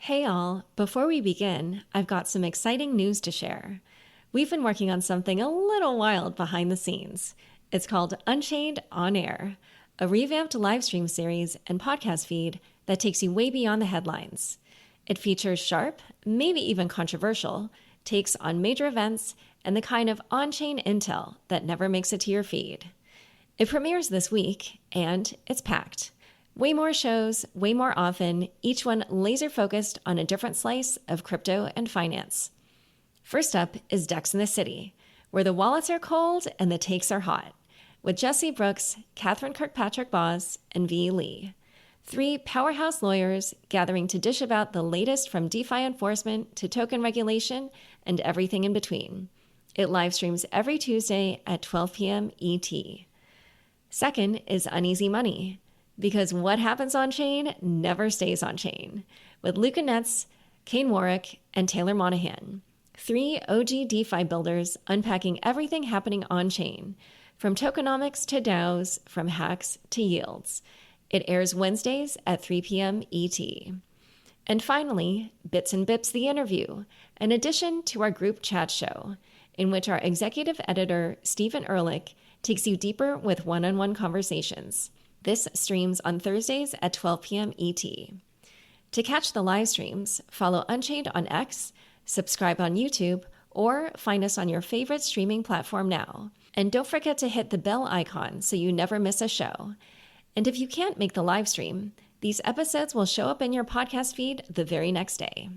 Hey all, before we begin, I've got some exciting news to share. We've been working on something a little wild behind the scenes. It's called Unchained On Air, a revamped live stream series and podcast feed that takes you way beyond the headlines. It features sharp, maybe even controversial, takes on major events and the kind of on-chain intel that never makes it to your feed. It premieres this week, and it's packed. Way more shows, way more often, each one laser focused on a different slice of crypto and finance. First up is Dex in the City, where the wallets are cold and the takes are hot, with Jesse Brooks, Catherine Kirkpatrick-Boss, and V. Lee. Three powerhouse lawyers gathering to dish about the latest from DeFi enforcement to token regulation and everything in between. It live streams every Tuesday at 12 p.m. ET. Second is Uneasy Money, because what happens on chain never stays on chain, with Luca Netz, Kane Warwick, and Taylor Monahan, three OG DeFi builders unpacking everything happening on chain, from tokenomics to DAOs, from hacks to yields. It airs Wednesdays at 3 p.m. ET. And finally, Bits and Bips the Interview, an addition to our group chat show, in which our executive editor, Stephen Ehrlich, takes you deeper with one-on-one conversations. This streams on Thursdays at 12 p.m. ET. To catch the live streams, follow Unchained on X, subscribe on YouTube, or find us on your favorite streaming platform now. And don't forget to hit the bell icon so you never miss a show. And if you can't make the live stream, these episodes will show up in your podcast feed the very next day.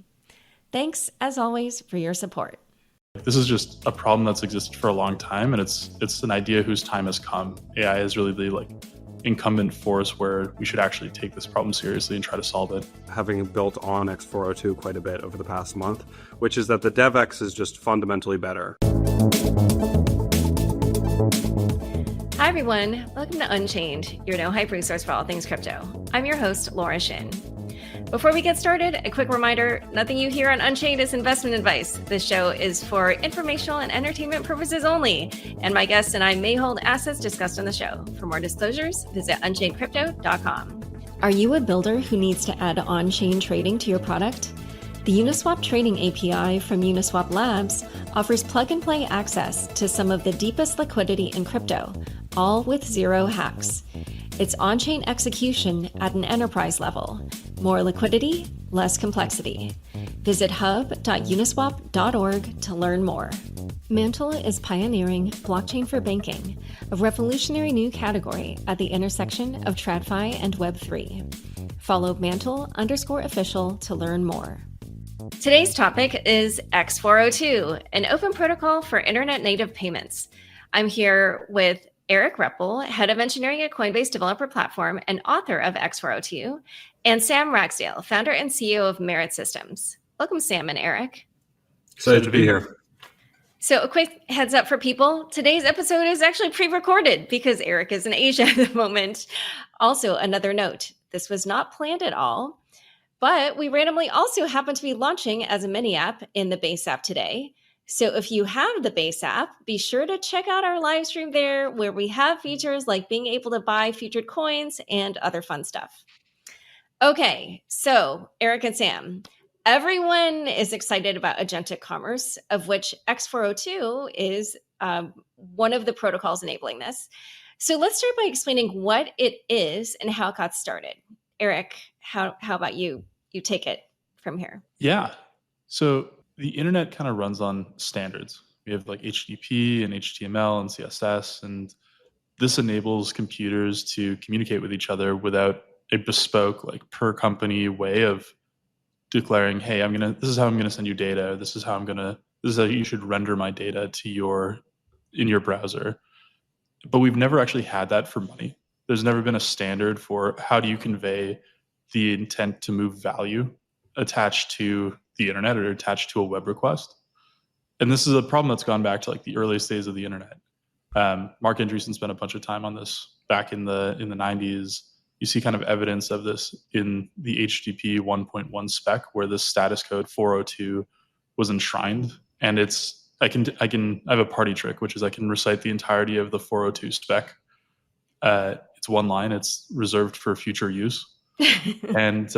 Thanks, as always, for your support. This is just a problem that's existed for a long time, and it's an idea whose time has come. AI is really the incumbent force where we should actually take this problem seriously and try to solve it. Having built on x402 quite a bit over the past month, which is that the DevX is just fundamentally better. Hi everyone, welcome to Unchained, your no-hype resource for all things crypto. I'm your host, Laura Shin. Before we get started, a quick reminder, nothing you hear on Unchained is investment advice. This show is for informational and entertainment purposes only, and my guests and I may hold assets discussed on the show. For more disclosures, visit unchainedcrypto.com. Are you a builder who needs to add on-chain trading to your product? The Uniswap Trading API from Uniswap Labs offers plug-and-play access to some of the deepest liquidity in crypto, all with zero hacks. It's on-chain execution at an enterprise level. More liquidity, less complexity. Visit hub.uniswap.org to learn more. Mantle is pioneering blockchain for banking, a revolutionary new category at the intersection of TradFi and Web3. Follow Mantle_official to learn more. Today's topic is x402, an open protocol for internet-native payments. I'm here with Erik Reppel, head of engineering at Coinbase developer platform and author of x402, and Sam Ragsdale, founder and CEO of Merit Systems. Welcome, Sam and Erik. Excited to be here. So a quick heads up for people. Today's episode is actually pre-recorded because Erik is in Asia at the moment. Also, another note, this was not planned at all, but we randomly also happen to be launching as a mini app in the base app today. So if you have the base app, be sure to check out our live stream there where we have features like being able to buy featured coins and other fun stuff. Okay, so Erik and Sam, everyone is excited about agentic commerce, of which x402 is one of the protocols enabling this. So let's start by explaining what it is and how it got started. Erik, how about you? You take it from here. Yeah. So the internet kind of runs on standards. We have HTTP and HTML and CSS, and this enables computers to communicate with each other without a bespoke, per company way of declaring, hey, this is how I'm gonna send you data. This is how you should render my data to in your browser. But we've never actually had that for money. There's never been a standard for how do you convey the intent to move value attached to the internet or attached to a web request. And this is a problem that's gone back to the earliest days of the internet. Mark Andreessen spent a bunch of time on this back in the 90s. You see kind of evidence of this in the HTTP 1.1 spec where the status code 402 was enshrined. And I have a party trick, which is I can recite the entirety of the 402 spec. It's one line, it's reserved for future use. And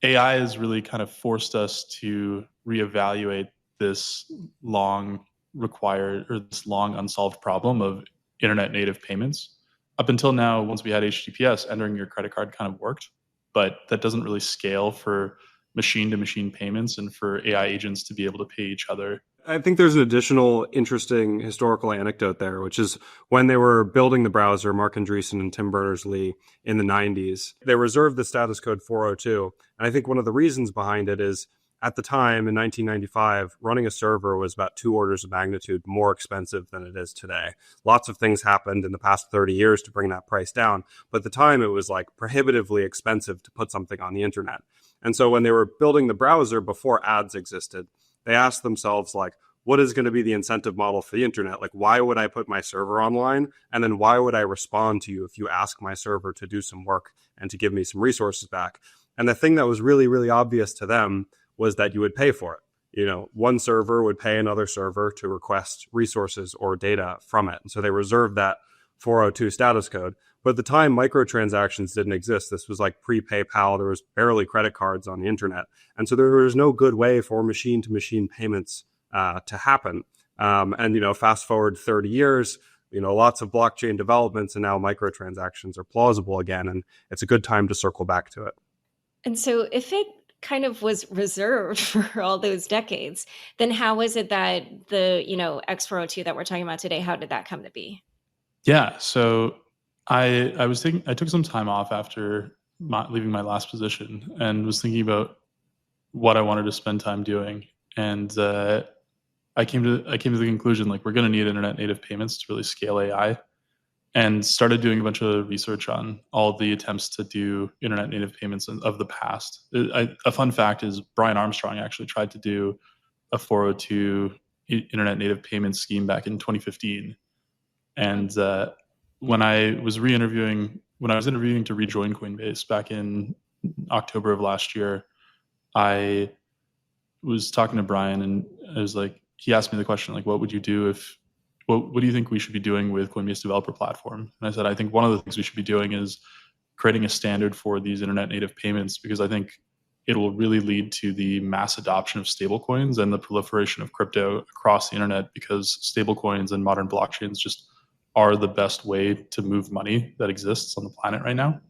AI has really kind of forced us to reevaluate this long this long unsolved problem of internet native payments. Up until now, once we had HTTPS, entering your credit card kind of worked, but that doesn't really scale for machine to machine payments and for AI agents to be able to pay each other. I think there's an additional interesting historical anecdote there, which is when they were building the browser, Mark Andreessen and Tim Berners-Lee in the 90s, they reserved the status code 402. And I think one of the reasons behind it is at the time in 1995, running a server was about 2 orders of magnitude more expensive than it is today. Lots of things happened in the past 30 years to bring that price down. But at the time, it was like prohibitively expensive to put something on the internet. And so when they were building the browser before ads existed, they asked themselves, like, what is going to be the incentive model for the internet? Like, why would I put my server online? And then why would I respond to you if you ask my server to do some work and to give me some resources back? And the thing that was really, really obvious to them was that you would pay for it. You know, one server would pay another server to request resources or data from it. And so they reserved that 402 status code. But at the time, microtransactions didn't exist. This was like pre-PayPal. There was barely credit cards on the internet. And so there was no good way for machine-to-machine payments to happen. And, you know, fast forward 30 years, you know, lots of blockchain developments, and now microtransactions are plausible again. And it's a good time to circle back to it. And so if it kind of was reserved for all those decades, then how is it that the, X402 that we're talking about today, how did that come to be? Yeah, so I took some time off after leaving my last position and was thinking about what I wanted to spend time doing. And I came to the conclusion, like, we're going to need internet native payments to really scale AI, and started doing a bunch of research on all the attempts to do internet native payments of the past. A fun fact is Brian Armstrong actually tried to do a 402 internet native payment scheme back in 2015. And when I was interviewing to rejoin Coinbase back in October of last year, I was talking to Brian, and I was like, he asked me the question, like, what would you do what do you think we should be doing with Coinbase Developer Platform? And I said, I think one of the things we should be doing is creating a standard for these internet native payments, because I think it will really lead to the mass adoption of stablecoins and the proliferation of crypto across the internet, because stablecoins and modern blockchains just are the best way to move money that exists on the planet right now.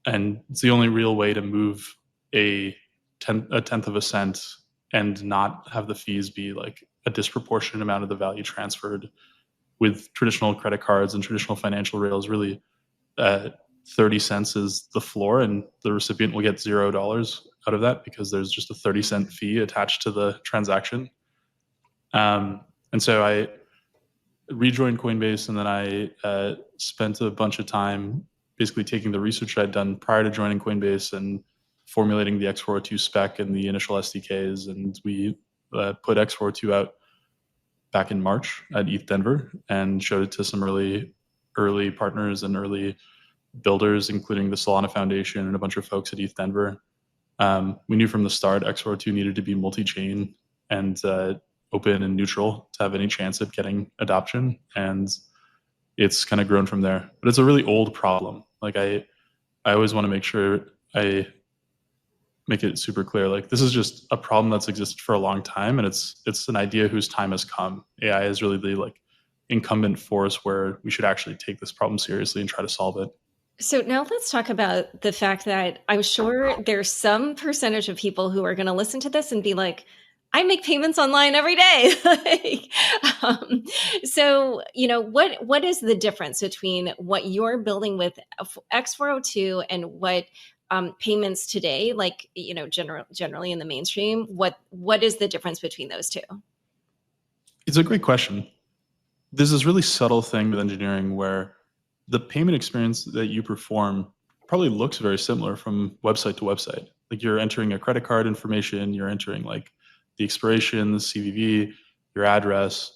And it's the only real way to move a tenth of a cent and not have the fees be like a disproportionate amount of the value transferred. With traditional credit cards and traditional financial rails, really 30 cents is the floor, and the recipient will get $0 out of that because there's just a 30-cent fee attached to the transaction. And so I rejoined Coinbase, and then I spent a bunch of time basically taking the research I'd done prior to joining Coinbase and formulating the X402 spec and the initial SDKs. And we put X402 out back in March at ETH Denver and showed it to some early partners and early builders, including the Solana Foundation and a bunch of folks at ETH Denver. We knew from the start X402 needed to be multi-chain and open and neutral to have any chance of getting adoption. And it's kind of grown from there. But it's a really old problem. Like, I always want to make sure I make it super clear. Like, this is just a problem that's existed for a long time, and it's an idea whose time has come. AI is really the like incumbent force where we should actually take this problem seriously and try to solve it. So now let's talk about the fact that I'm sure there's some percentage of people who are going to listen to this and be like, I make payments online every day. So, what is the difference between what you're building with X402 and what payments today, like, generally in the mainstream, what is the difference between those two? It's a great question. There's this really subtle thing with engineering where the payment experience that you perform probably looks very similar from website to website. Like, you're entering a credit card information, you're entering like the expiration, the CVV, your address,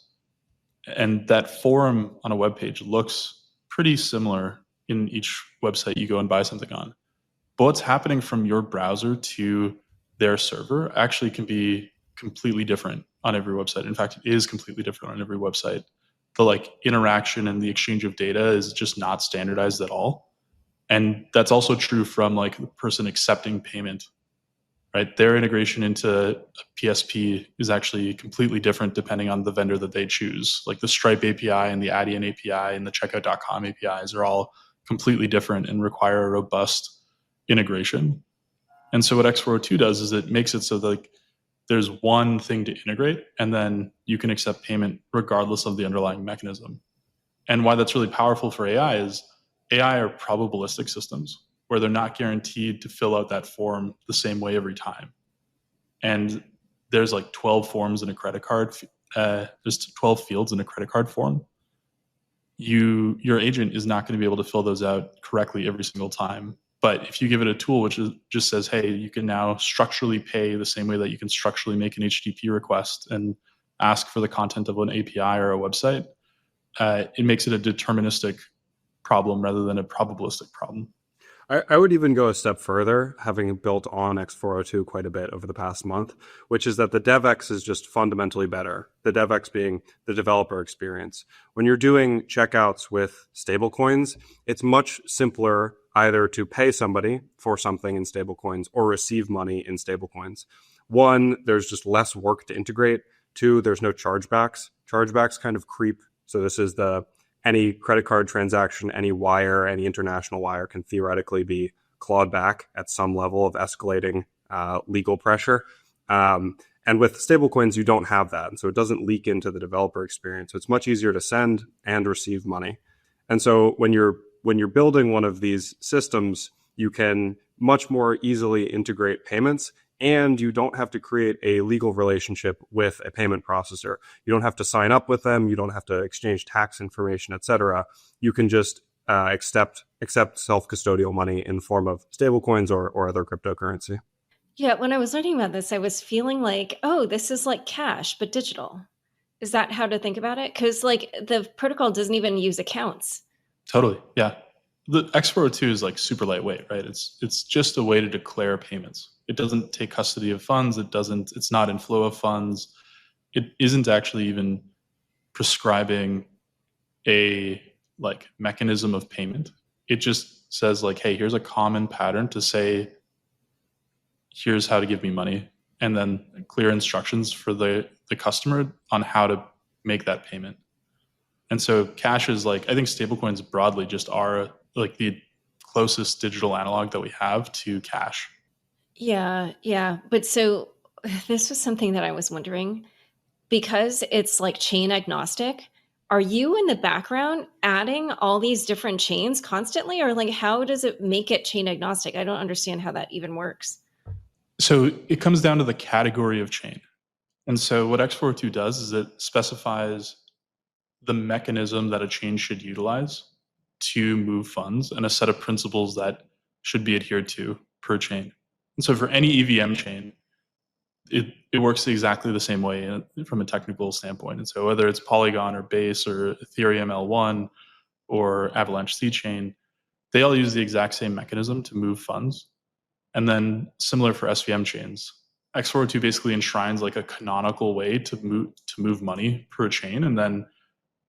and that form on a web page looks pretty similar in each website you go and buy something on. But what's happening from your browser to their server actually can be completely different on every website. In fact, it is completely different on every website. The like interaction and the exchange of data is just not standardized at all. And that's also true from like the person accepting payment. right? Their integration into PSP is actually completely different depending on the vendor that they choose. Like the Stripe API and the Adyen API and the checkout.com APIs are all completely different and require a robust integration. And so what x402 does is it makes it so that like there's one thing to integrate, and then you can accept payment regardless of the underlying mechanism. And why that's really powerful for AI is AI are probabilistic systems where they're not guaranteed to fill out that form the same way every time. And there's like 12 forms in a credit card. There's 12 fields in a credit card form. Your agent is not going to be able to fill those out correctly every single time. But if you give it a tool which just says, hey, you can now structurally pay the same way that you can structurally make an HTTP request and ask for the content of an API or a website, it makes it a deterministic problem rather than a probabilistic problem. I would even go a step further, having built on x402 quite a bit over the past month, which is that the DevX is just fundamentally better. The DevX being the developer experience. When you're doing checkouts with stablecoins, it's much simpler either to pay somebody for something in stablecoins or receive money in stablecoins. One, there's just less work to integrate. Two, there's no chargebacks. Chargebacks kind of creep. So this is any credit card transaction, any wire, any international wire can theoretically be clawed back at some level of escalating legal pressure. And with stablecoins, you don't have that. And so it doesn't leak into the developer experience. So it's much easier to send and receive money. And so when you're building one of these systems, you can much more easily integrate payments, and you don't have to create a legal relationship with a payment processor. You don't have to sign up with them. You don't have to exchange tax information, etc. You can just accept self-custodial money in the form of stablecoins or other cryptocurrency. Yeah, when I was learning about this, I was feeling like, oh, this is like cash, but digital. Is that how to think about it? Because like the protocol doesn't even use accounts. Totally, yeah. The x402 is like super lightweight, right? It's just a way to declare payments. It doesn't take custody of funds. It's not in flow of funds. It isn't actually even prescribing a like mechanism of payment. It just says like, hey, here's a common pattern to say, here's how to give me money, and then clear instructions for the customer on how to make that payment. And so cash is like, I think stablecoins broadly just are like the closest digital analog that we have to cash. Yeah. But so this was something that I was wondering, because it's like chain agnostic. Are you in the background adding all these different chains constantly, or like how does it make it chain agnostic? I don't understand how that even works. So it comes down to the category of chain. And so what x402 does is it specifies the mechanism that a chain should utilize to move funds and a set of principles that should be adhered to per chain. And so for any EVM chain, it works exactly the same way from a technical standpoint. And so whether it's Polygon or Base or Ethereum L1 or Avalanche C chain, they all use the exact same mechanism to move funds. And then similar for SVM chains, x402 basically enshrines like a canonical way to move money per chain, and then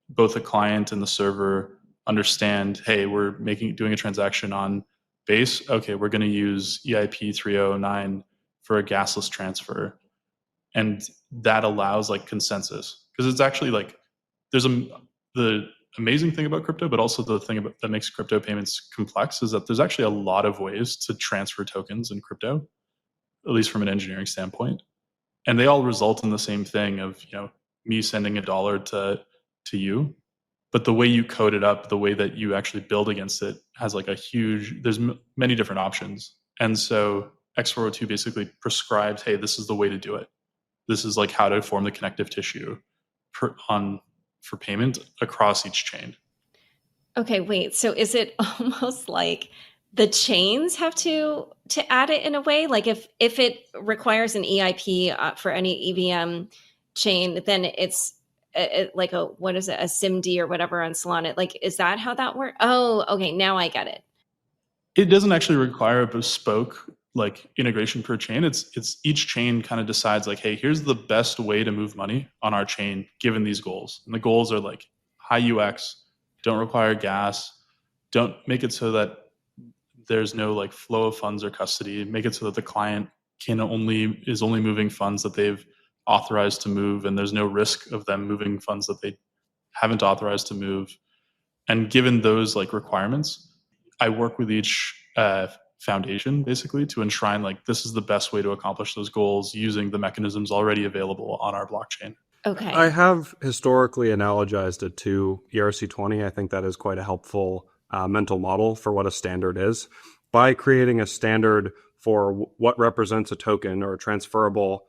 both the client and the server understand, hey, we're doing a transaction on Base. Okay, we're going to use EIP 3009 for a gasless transfer. And that allows like consensus, because it's actually like the amazing thing about crypto, but also the thing that makes crypto payments complex is that there's actually a lot of ways to transfer tokens in crypto, at least from an engineering standpoint. And they all result in the same thing of, me sending $1 to you. But the way you code it up, the way that you actually build against it has like there's many different options. And so x402 basically prescribes, hey, this is the way to do it. This is like how to form the connective tissue for payment across each chain. Okay, wait. So is it almost like the chains have to add it in a way? Like if it requires an EIP for any EVM chain, then it's like a SIMD or whatever on Solana. Like, is that how that works? Oh, okay. Now I get it. It doesn't actually require a bespoke like integration per chain. It's each chain kind of decides like, hey, here's the best way to move money on our chain given these goals. And the goals are like high UX, don't require gas, don't make it so that there's no like flow of funds or custody, make it so that the client is only moving funds that they've authorized to move, and there's no risk of them moving funds that they haven't authorized to move. And given those like requirements, I work with each foundation basically to enshrine like this is the best way to accomplish those goals using the mechanisms already available on our blockchain. Okay. I have historically analogized it to ERC20. I think that is quite a helpful mental model for what a standard is. By creating a standard for what represents a token or a transferable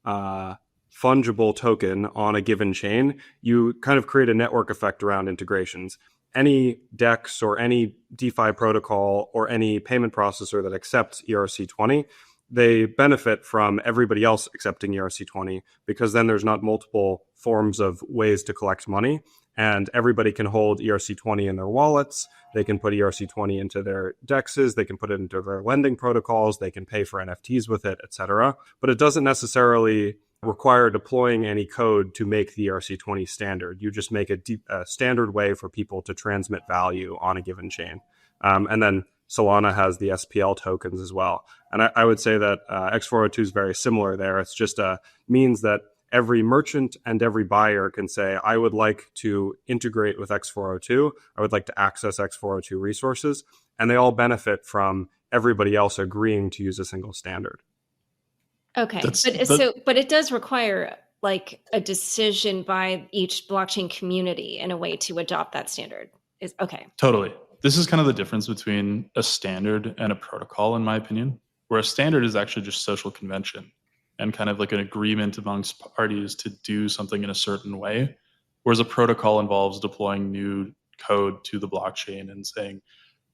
fungible token on a given chain, you kind of create a network effect around integrations. Any DEX or any DeFi protocol or any payment processor that accepts ERC20, they benefit from everybody else accepting ERC20 because then there's not multiple forms of ways to collect money, and everybody can hold ERC20 in their wallets. They can put ERC20 into their DEXs. They can put it into their lending protocols. They can pay for NFTs with it, etc. But it doesn't necessarily require deploying any code to make the ERC20 standard. You just make a standard way for people to transmit value on a given chain. And then Solana has the SPL tokens as well. And I would say that X402 is very similar there. It's just means that every merchant and every buyer can say, I would like to integrate with X402. I would like to access X402 resources. And they all benefit from everybody else agreeing to use a single standard. Okay. But it does require like a decision by each blockchain community in a way to adopt that standard. Okay. Totally. This is kind of the difference between a standard and a protocol, in my opinion, where a standard is actually just social convention and kind of like an agreement amongst parties to do something in a certain way, whereas a protocol involves deploying new code to the blockchain and saying,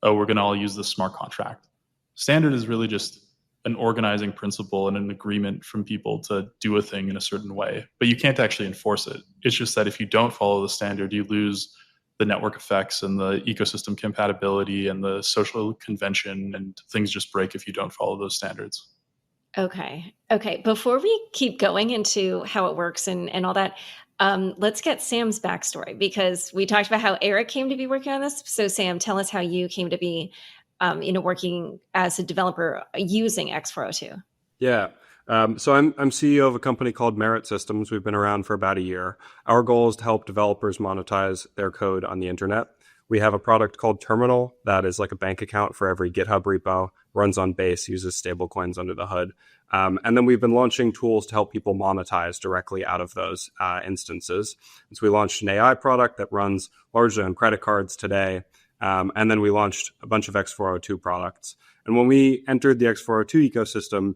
oh, we're going to all use this smart contract. Standard is really just an organizing principle and an agreement from people to do a thing in a certain way, but you can't actually enforce it. It's just that if you don't follow the standard, you lose the network effects and the ecosystem compatibility and the social convention, and things just break if you don't follow those standards. Okay. Before we keep going into how it works and all that, let's get Sam's backstory, because we talked about how Erik came to be working on this. So Sam, tell us how you came to be working as a developer using X402. Yeah. So I'm CEO of a company called Merit Systems. We've been around for about a year. Our goal is to help developers monetize their code on the internet. We have a product called Terminal that is like a bank account for every GitHub repo, runs on Base, uses stablecoins under the hood. And then we've been launching tools to help people monetize directly out of those instances. And so we launched an AI product that runs largely on credit cards today. And then we launched a bunch of X402 products. And when we entered the X402 ecosystem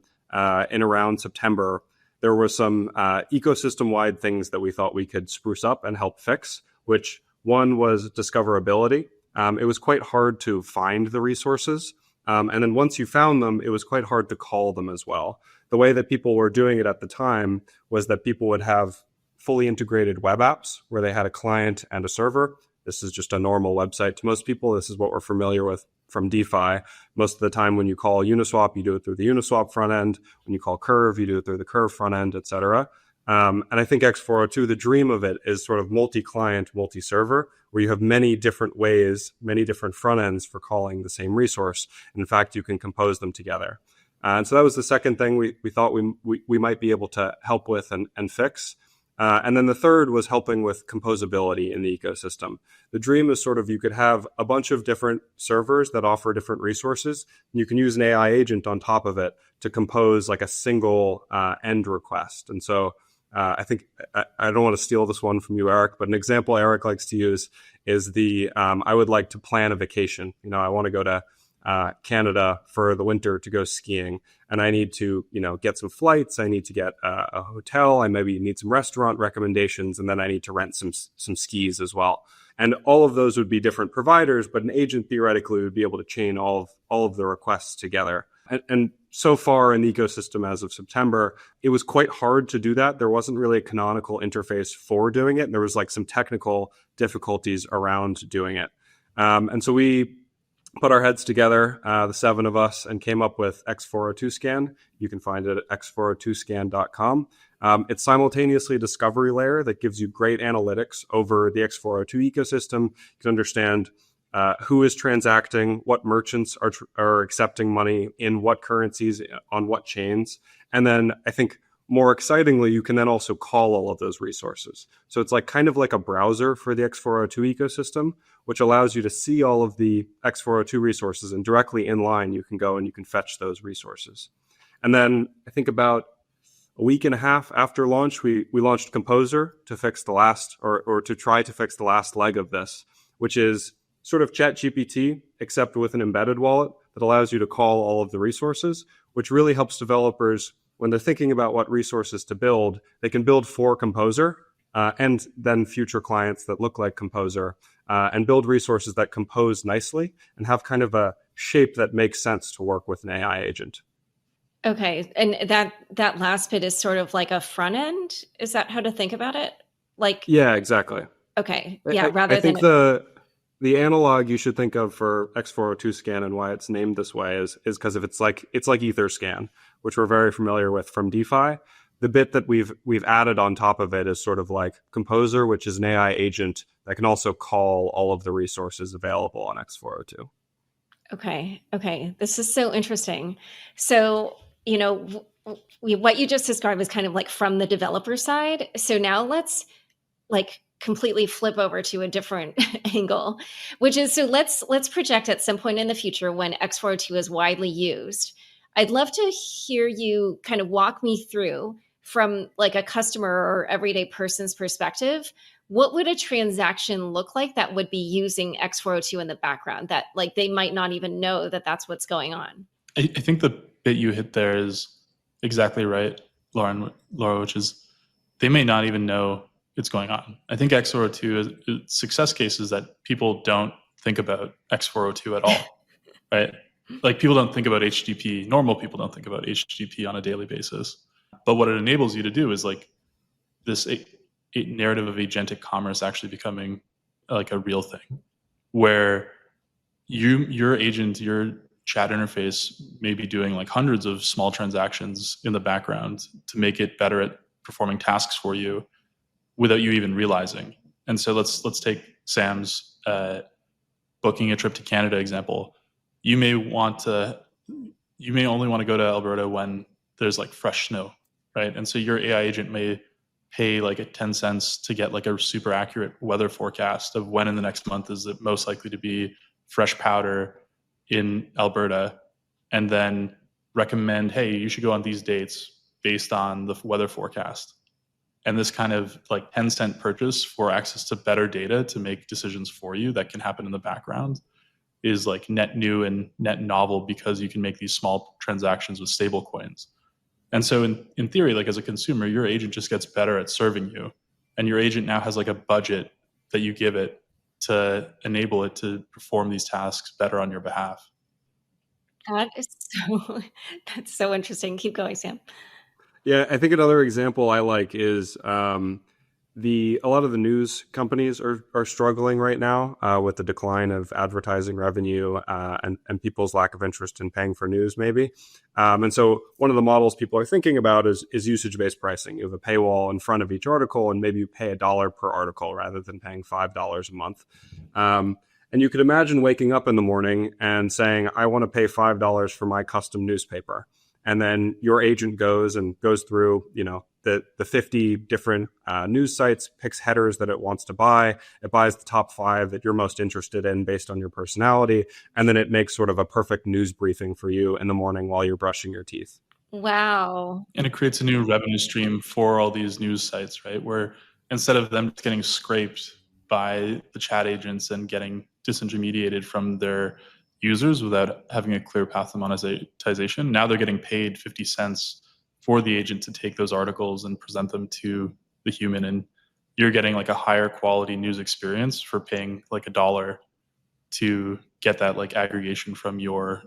in around September, there were some ecosystem-wide things that we thought we could spruce up and help fix, which one was discoverability. It was quite hard to find the resources. And then once you found them, it was quite hard to call them as well. The way that people were doing it at the time was that people would have fully integrated web apps where they had a client and a server. This is just a normal website to most people. This is what we're familiar with from DeFi. Most of the time when you call Uniswap, you do it through the Uniswap front end. When you call Curve, you do it through the Curve front end, et cetera. And I think X402, the dream of it is sort of multi-client, multi-server, where you have many different ways, many different front ends for calling the same resource. In fact, you can compose them together. And so that was the second thing we thought we might be able to help with and fix. And then the third was helping with composability in the ecosystem. The dream is sort of you could have a bunch of different servers that offer different resources. And you can use an AI agent on top of it to compose like a single end request. And so I think I don't want to steal this one from you, Erik, but an example Erik likes to use is I would like to plan a vacation. I want to go to Canada for the winter to go skiing, and I need to, get some flights. I need to get a hotel. I maybe need some restaurant recommendations, and then I need to rent some skis as well. And all of those would be different providers, but an agent theoretically would be able to chain all of the requests together. And so far in the ecosystem as of September, it was quite hard to do that. There wasn't really a canonical interface for doing it. And there was like some technical difficulties around doing it. And so we put our heads together, the 7 of us, and came up with X402 Scan. You can find it at x402scan.com. It's simultaneously a discovery layer that gives you great analytics over the X402 ecosystem. You can understand who is transacting, what merchants are accepting money in what currencies, on what chains. And then I think more excitingly, you can then also call all of those resources. So it's like kind of like a browser for the X402 ecosystem, which allows you to see all of the X402 resources, and directly in line, you can go and you can fetch those resources. And then I think about a week and a half after launch, we launched Composer to fix the last, or to try to fix the last leg of this, which is sort of ChatGPT, except with an embedded wallet that allows you to call all of the resources, which really helps developers when they're thinking about what resources to build. They can build for Composer and then future clients that look like Composer and build resources that compose nicely and have kind of a shape that makes sense to work with an AI agent. Okay. And that last bit is sort of like a front end. Is that how to think about it? Like, yeah, exactly. Okay. Yeah. I think the analog you should think of for X402 scan and why it's named this way is because if it's like Etherscan, which we're very familiar with from DeFi. The bit that we've added on top of it is sort of like Composer, which is an AI agent that can also call all of the resources available on X402. Okay. This is so interesting. So, what you just described is kind of like from the developer side. So now let's like completely flip over to a different angle, which is, so let's project at some point in the future when X402 is widely used. I'd love to hear you kind of walk me through from like a customer or everyday person's perspective. What would a transaction look like that would be using X402 in the background that like they might not even know that that's what's going on? I think the bit you hit there is exactly right, Laura, which is they may not even know it's going on. I think X402 is success cases that people don't think about X402 at all, right? Like people don't think about HTTP. Normal people don't think about HTTP on a daily basis. But what it enables you to do is like this a narrative of agentic commerce actually becoming like a real thing, where your agent, your chat interface may be doing like hundreds of small transactions in the background to make it better at performing tasks for you without you even realizing. And so let's take Sam's booking a trip to Canada example. You may only want to go to Alberta when there's like fresh snow, right? And so your AI agent may pay like 10 cents to get like a super accurate weather forecast of when in the next month is it most likely to be fresh powder in Alberta, and then recommend, hey, you should go on these dates based on the weather forecast. And this kind of like 10-cent purchase for access to better data to make decisions for you that can happen in the background is like net new and net novel, because you can make these small transactions with stablecoins. And so in theory, like as a consumer, your agent just gets better at serving you. And your agent now has like a budget that you give it to enable it to perform these tasks better on your behalf. That's so interesting. Keep going, Sam. Yeah, I think another example I like is a lot of the news companies are struggling right now with the decline of advertising revenue and people's lack of interest in paying for news, maybe. And so one of the models people are thinking about is usage-based pricing. You have a paywall in front of each article, and maybe you pay $1 per article rather than paying $5 a month. And you could imagine waking up in the morning and saying, I want to pay $5 for my custom newspaper. And then your agent goes through, the 50 different news sites, picks headers that it wants to buy. It buys the top 5 that you're most interested in based on your personality. And then it makes sort of a perfect news briefing for you in the morning while you're brushing your teeth. Wow. And it creates a new revenue stream for all these news sites, right? Where instead of them getting scraped by the chat agents and getting disintermediated from their users without having a clear path to monetization, now they're getting paid 50 cents for the agent to take those articles and present them to the human, and you're getting like a higher quality news experience for paying like $1 to get that like aggregation from your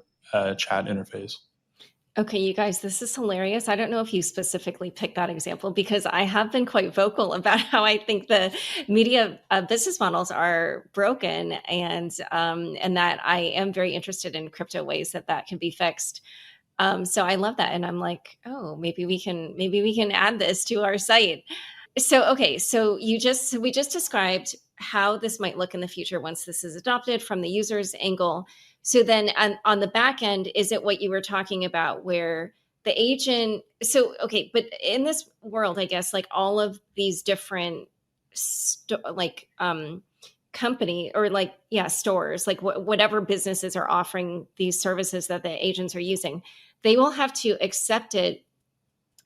chat interface. Okay, you guys, this is hilarious. I don't know if you specifically picked that example, because I have been quite vocal about how I think the media business models are broken, and that I am very interested in crypto ways that can be fixed. So I love that, and I'm like, oh, maybe we can add this to our site. So okay, so we just described how this might look in the future once this is adopted from the user's angle. So then on the back end, is it what you were talking about, where the agent, so, okay, but in this world, I guess, like all of these different company or like, yeah, stores, like whatever businesses are offering these services that the agents are using, they will have to accept it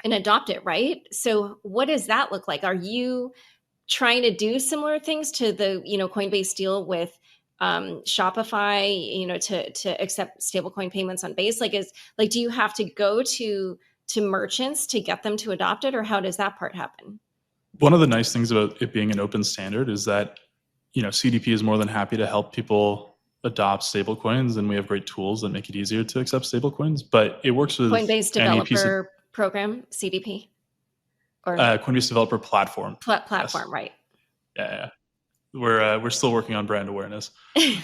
and adopt it, right? So what does that look like? Are you trying to do similar things to the, Coinbase deal with Shopify, to accept stablecoin payments on Base? Do you have to go to merchants to get them to adopt it, or how does that part happen? One of the nice things about it being an open standard is that, CDP is more than happy to help people adopt stablecoins, and we have great tools that make it easier to accept stablecoins. But it works with Coinbase Developer Program, CDP, or Coinbase Developer Platform. Platform, yes. Right? Yeah. We're still working on brand awareness. We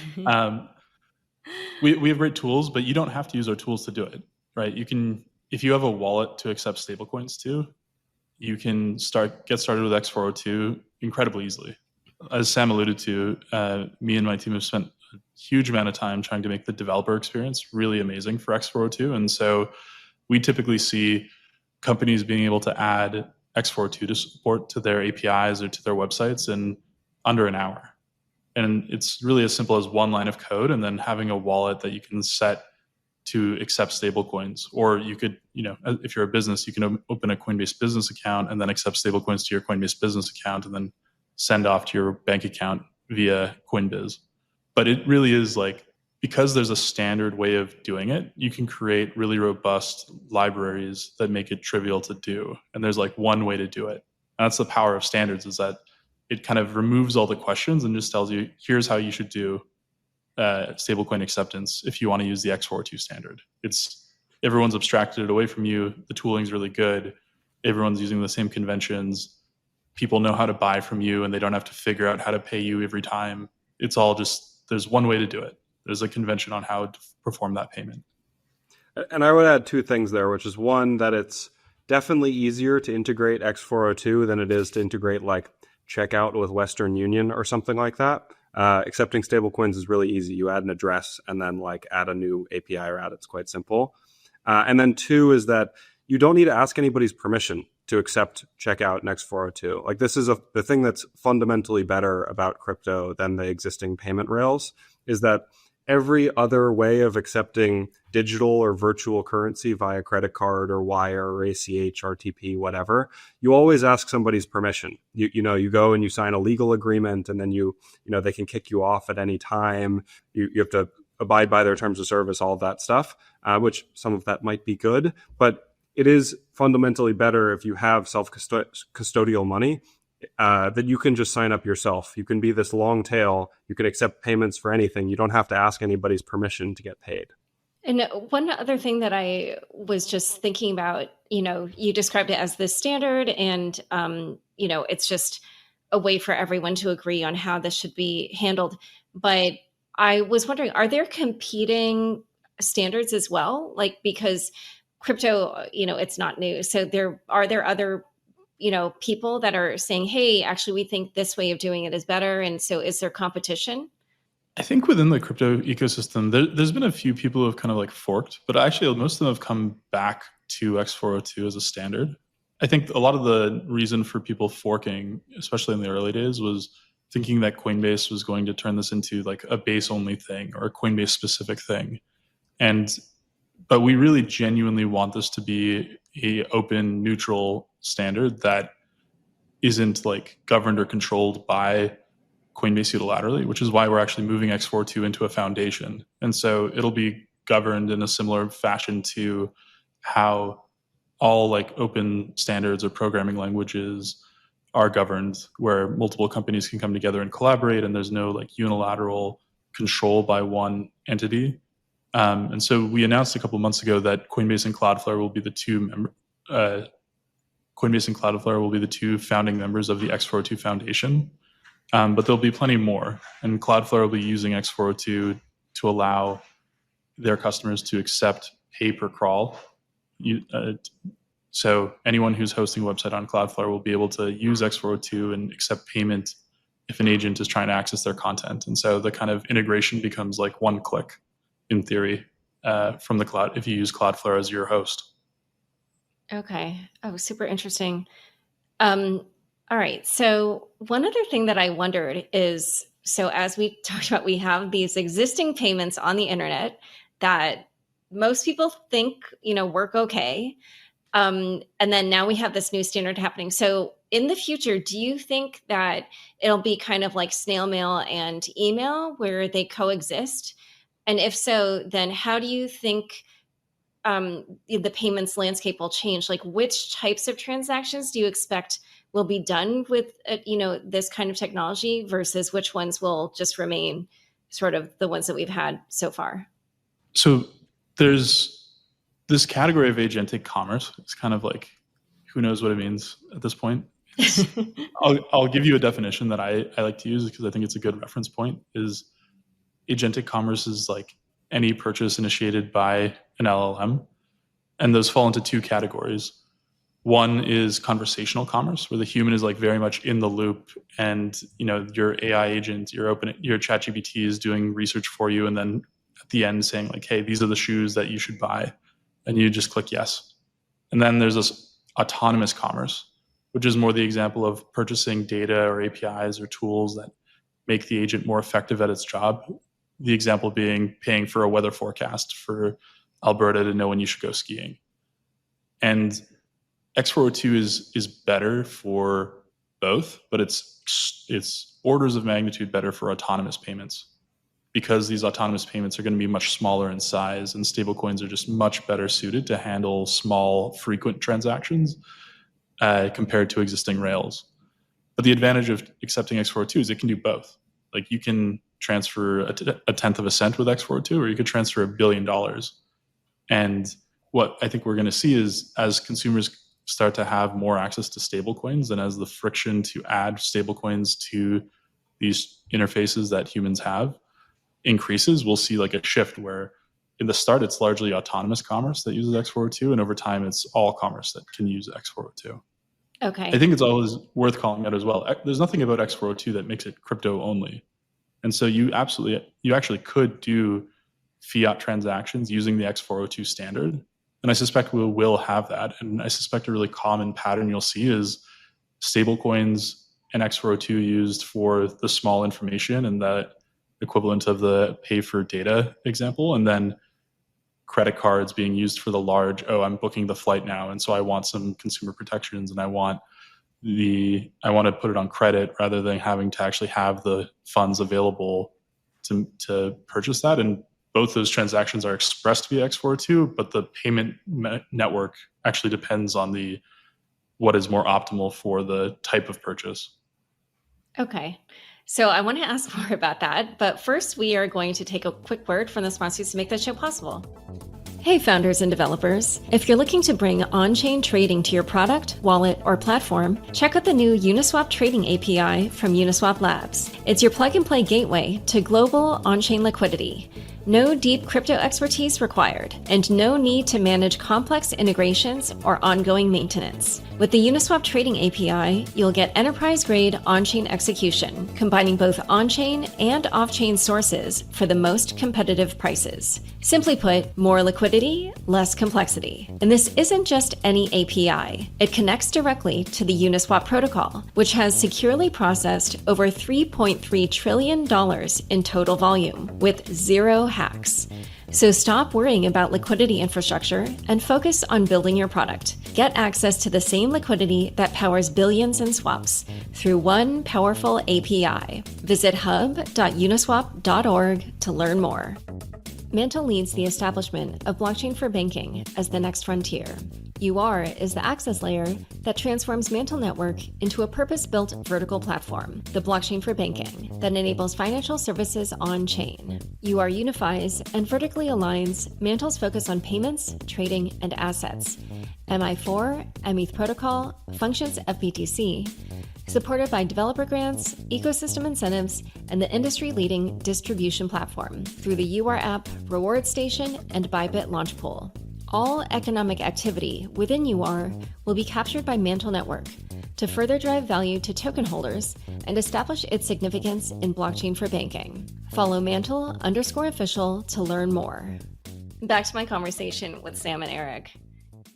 have great tools, but you don't have to use our tools to do it, right? You can, if you have a wallet to accept stablecoins too, you can get started with x402 incredibly easily. As Sam alluded to, me and my team have spent a huge amount of time trying to make the developer experience really amazing for x402. And so we typically see companies being able to add x402 to support to their APIs or to their websites in under an hour. And it's really as simple as one line of code and then having a wallet that you can set to accept stablecoins. Or you could, if you're a business, you can open a Coinbase business account and then accept stablecoins to your Coinbase business account and then send off to your bank account via Coinbase. But it really is because there's a standard way of doing it, you can create really robust libraries that make it trivial to do. And there's one way to do it. And that's the power of standards, is that it kind of removes all the questions and just tells you, here's how you should do stablecoin acceptance if you want to use the x402 standard. Everyone's abstracted it away from you. The tooling's really good. Everyone's using the same conventions. People know how to buy from you, and they don't have to figure out how to pay you every time. It's all just, there's one way to do it. There's a convention on how to perform that payment. And I would add two things there, which is one, that it's definitely easier to integrate x402 than it is to integrate checkout with Western Union or something like that. Accepting stablecoins is really easy. You add an address and then add a new API route. It's quite simple. And then two is that you don't need to ask anybody's permission to accept checkout in x402. This is the thing that's fundamentally better about crypto than the existing payment rails, is that every other way of accepting digital or virtual currency via credit card or wire or ACH, RTP, whatever, you always ask somebody's permission. You go and you sign a legal agreement, and then they can kick you off at any time. You have to abide by their terms of service, all of that stuff, which some of that might be good, but it is fundamentally better if you have self-custodial money that you can just sign up yourself. You can be this long tail. You can accept payments for anything. You don't have to ask anybody's permission to get paid. And one other thing that I was just thinking about, you described it as the standard, and, it's just a way for everyone to agree on how this should be handled. But I was wondering, are there competing standards as well? Because crypto, it's not new. So are there other, people that are saying, hey, actually, we think this way of doing it is better. And so is there competition? I think within the crypto ecosystem, there's been a few people who have kind of forked, but actually most of them have come back to x402 as a standard. I think a lot of the reason for people forking, especially in the early days, was thinking that Coinbase was going to turn this into a base only thing or a Coinbase specific thing. But we really genuinely want this to be a open, neutral standard that isn't governed or controlled by Coinbase unilaterally, which is why we're actually moving x402 into a foundation. And so it'll be governed in a similar fashion to how all open standards or programming languages are governed, where multiple companies can come together and collaborate, and there's no unilateral control by one entity. And so we announced a couple of months ago that Coinbase and Cloudflare will be the two founding members of the x402 Foundation. But there'll be plenty more, and Cloudflare will be using x402 to allow their customers to accept pay per crawl. So anyone who's hosting a website on Cloudflare will be able to use x402 and accept payment if an agent is trying to access their content. And so the kind of integration becomes one click, in theory, from the cloud if you use Cloudflare as your host. Okay. Oh, super interesting. Um, all right. So one other thing that I wondered is, so as we talked about, we have these existing payments on the internet that most people think, work okay. And then now we have this new standard happening. So in the future, do you think that it'll be kind of like snail mail and email where they coexist? And if so, then how do you think the payments landscape will change? Like, which types of transactions do you expect will be done with this kind of technology versus which ones will just remain sort of the ones that we've had so far? So there's this category of agentic commerce. It's kind of like, who knows what it means at this point. I'll give you a definition that I like to use because I think it's a good reference point. Is agentic commerce is like any purchase initiated by an LLM, and those fall into two categories. One is conversational commerce, where the human is like very much in the loop, and your AI agent, your ChatGPT is doing research for you, and then at the end saying like, "Hey, these are the shoes that you should buy," and you just click yes. And then there's this autonomous commerce, which is more the example of purchasing data or APIs or tools that make the agent more effective at its job. The example being paying for a weather forecast for Alberta to know when you should go skiing. And X402 is better for both, but it's orders of magnitude better for autonomous payments, because these autonomous payments are going to be much smaller in size, and stablecoins are just much better suited to handle small, frequent transactions compared to existing rails. But the advantage of accepting X402 is it can do both. Like, you can transfer a tenth of a cent with X402, or you could transfer $1 billion. And what I think we're going to see is, as consumers start to have more access to stablecoins, and as the friction to add stablecoins to these interfaces that humans have increases, we'll see like a shift where in the start it's largely autonomous commerce that uses X402, and over time it's all commerce that can use X402. Okay. I think it's always worth calling out as well. There's nothing about X402 that makes it crypto only. And so you actually could do fiat transactions using the X402 standard. And I suspect we will have that. And I suspect a really common pattern you'll see is stablecoins and X402 used for the small information and the equivalent of the pay for data example. And then credit cards being used for the large, I'm booking the flight now, and so I want some consumer protections, and I want to put it on credit rather than having to actually have the funds available to purchase that. And both those transactions are expressed via X402, but the payment network actually depends on what is more optimal for the type of purchase. Okay. So I want to ask more about that, but first we are going to take a quick word from the sponsors to make this show possible. Hey, founders and developers. If you're looking to bring on-chain trading to your product, wallet, or platform, check out the new Uniswap Trading API from Uniswap Labs. It's your plug-and-play gateway to global on-chain liquidity. No deep crypto expertise required, and no need to manage complex integrations or ongoing maintenance. With the Uniswap Trading API, you'll get enterprise-grade on-chain execution, combining both on-chain and off-chain sources for the most competitive prices. Simply put, more liquidity, less complexity. And this isn't just any API. It connects directly to the Uniswap protocol, which has securely processed over $3.3 trillion in total volume with zero hacks. So stop worrying about liquidity infrastructure and focus on building your product. Get access to the same liquidity that powers billions in swaps through one powerful API. Visit hub.uniswap.org to learn more. Mantle leads the establishment of blockchain for banking as the next frontier. UR is the access layer that transforms Mantle Network into a purpose-built vertical platform, the blockchain for banking, that enables financial services on-chain. UR unifies and vertically aligns Mantle's focus on payments, trading, and assets. MI4, METH protocol, functions FBTC, supported by developer grants, ecosystem incentives, and the industry-leading distribution platform through the UR app, Reward Station, and Bybit launch pool. All economic activity within UR will be captured by Mantle Network to further drive value to token holders and establish its significance in blockchain for banking. Follow Mantle_official to learn more. Back to my conversation with Sam and Erik.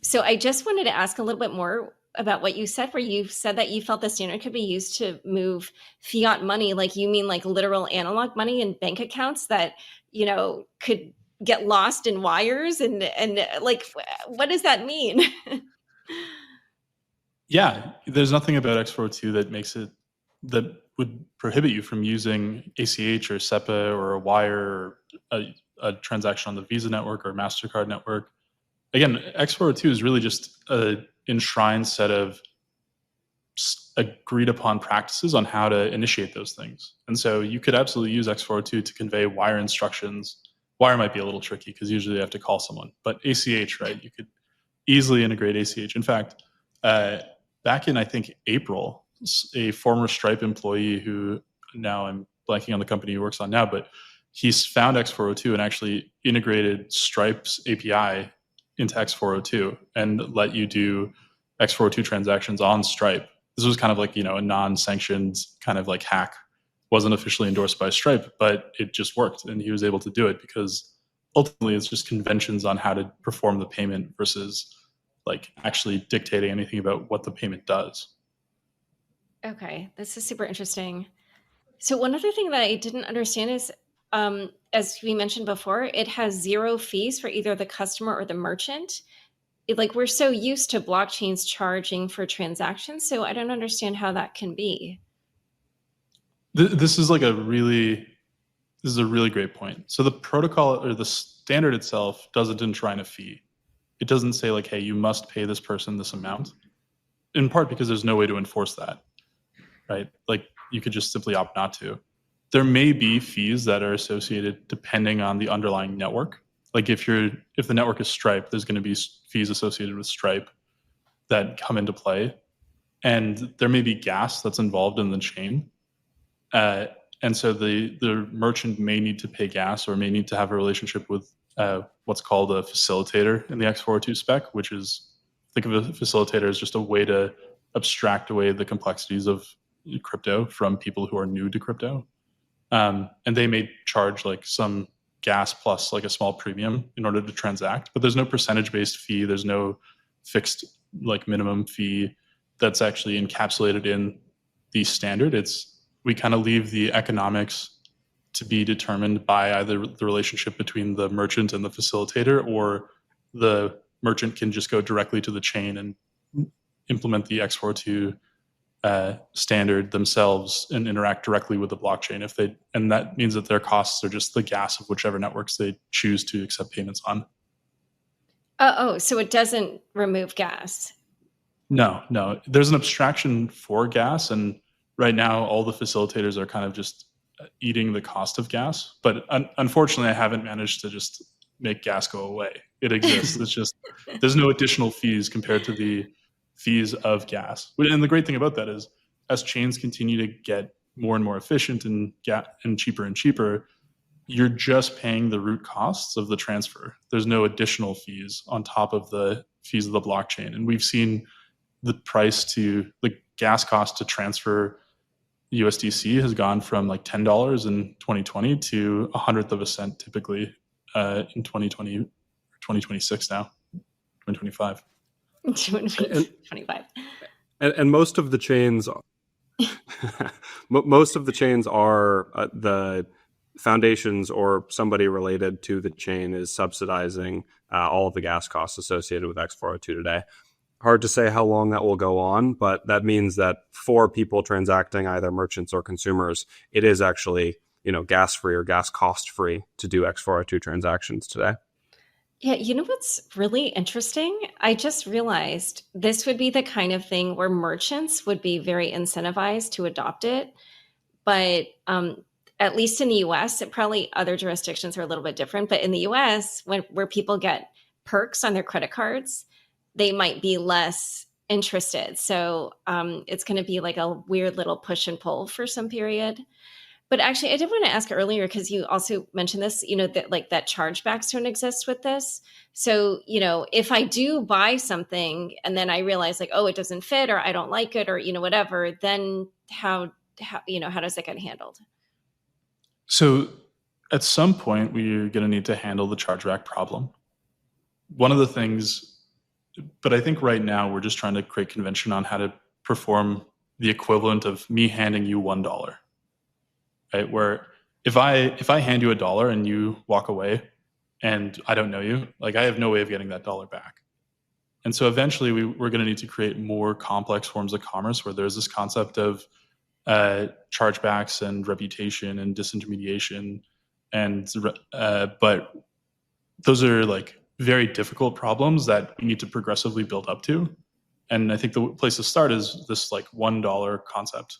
So I just wanted to ask a little bit more about what you said, where you said that you felt the standard could be used to move fiat money. Like you mean like literal analog money in bank accounts that, could get lost in wires and like, what does that mean? Yeah, there's nothing about x402 that would prohibit you from using ACH or SEPA or a wire or a transaction on the Visa network or MasterCard network. Again, x402 is really just an enshrined set of agreed upon practices on how to initiate those things. And so you could absolutely use x402 to convey wire instructions. Wire might be a little tricky because usually you have to call someone, but ACH, right? You could easily integrate ACH. In fact, back in, I think, April, a former Stripe employee who now I'm blanking on the company he works on now, but he's found x402 and actually integrated Stripe's API into x402 and let you do x402 transactions on Stripe. This was kind of like, a non-sanctioned kind of like hack. Wasn't officially endorsed by Stripe, but it just worked. And he was able to do it because ultimately it's just conventions on how to perform the payment versus like actually dictating anything about what the payment does. Okay, this is super interesting. So one other thing that I didn't understand is, as we mentioned before, it has zero fees for either the customer or the merchant. Like we're so used to blockchains charging for transactions, so I don't understand how that can be. This is a really great point. So the protocol or the standard itself doesn't enshrine a fee. It doesn't say like, hey, you must pay this person this amount, in part because there's no way to enforce that, right? Like you could just simply opt not to. There may be fees that are associated depending on the underlying network. Like if the network is Stripe, there's going to be fees associated with Stripe that come into play. And there may be gas that's involved in the chain. And so the merchant may need to pay gas or may need to have a relationship with what's called a facilitator in the x402 spec, which is, think of a facilitator as just a way to abstract away the complexities of crypto from people who are new to crypto. And they may charge like some gas plus like a small premium in order to transact, but there's no percentage-based fee. There's no fixed like minimum fee that's actually encapsulated in the standard. We kind of leave the economics to be determined by either the relationship between the merchant and the facilitator, or the merchant can just go directly to the chain and implement the x402 standard themselves and interact directly with the blockchain. And that means that their costs are just the gas of whichever networks they choose to accept payments on. So it doesn't remove gas. No. There's an abstraction for gas, and right now all the facilitators are kind of just eating the cost of gas. But unfortunately, I haven't managed to just make gas go away. It exists. It's just there's no additional fees compared to the fees of gas. And the great thing about that is, as chains continue to get more and more efficient and cheaper, you're just paying the root costs of the transfer. There's no additional fees on top of the fees of the blockchain. And we've seen the gas cost to transfer USDC has gone from like $10 in 2020 to 1/100 of a cent typically in 2020, 2026 now, 2025. 2025. And most of the chains are the foundations or somebody related to the chain is subsidizing all of the gas costs associated with x402 today. Hard to say how long that will go on, but that means that for people transacting, either merchants or consumers, it is actually, gas free or gas cost free to do x402 transactions today. Yeah, you know what's really interesting? I just realized this would be the kind of thing where merchants would be very incentivized to adopt it. But at least in the US, probably other jurisdictions are a little bit different. But in the US, where people get perks on their credit cards, they might be less interested. So it's going to be like a weird little push and pull for some period. But actually, I did want to ask earlier, because you also mentioned this, that chargebacks don't exist with this. So, if I do buy something and then I realize like, oh, it doesn't fit, or I don't like it, or, whatever, then how does that get handled? So at some point, we're going to need to handle the chargeback problem. One of the things But I think right now we're just trying to create convention on how to perform the equivalent of me handing you $1, right? Where if I hand you $1 and you walk away and I don't know you, like I have no way of getting that dollar back. And so eventually we're going to need to create more complex forms of commerce where there's this concept of chargebacks and reputation and disintermediation, and but those are like very difficult problems that we need to progressively build up to. And I think the place to start is this like $1 concept,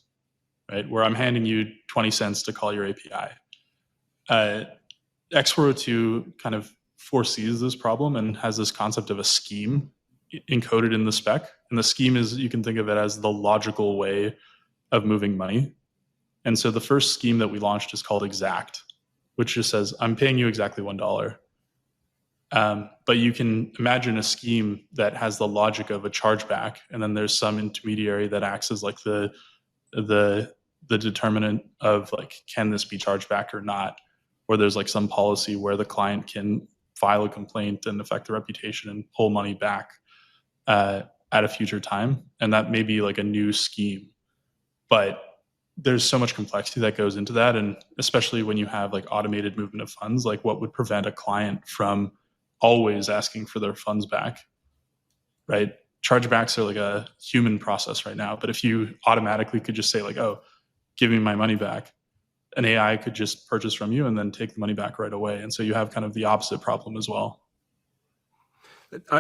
right? Where I'm handing you 20 cents to call your API. X402 kind of foresees this problem and has this concept of a scheme encoded in the spec. And the scheme is, you can think of it as the logical way of moving money. And so the first scheme that we launched is called exact, which just says, I'm paying you exactly $1. But you can imagine a scheme that has the logic of a chargeback, and then there's some intermediary that acts as like the determinant of like, can this be charged back or not? Or there's like some policy where the client can file a complaint and affect the reputation and pull money back at a future time. And that may be like a new scheme, but there's so much complexity that goes into that. And especially when you have like automated movement of funds, like what would prevent a client from always asking for their funds back, right? Chargebacks are like a human process right now. But if you automatically could just say like, oh, give me my money back, an AI could just purchase from you and then take the money back right away. And so you have kind of the opposite problem as well.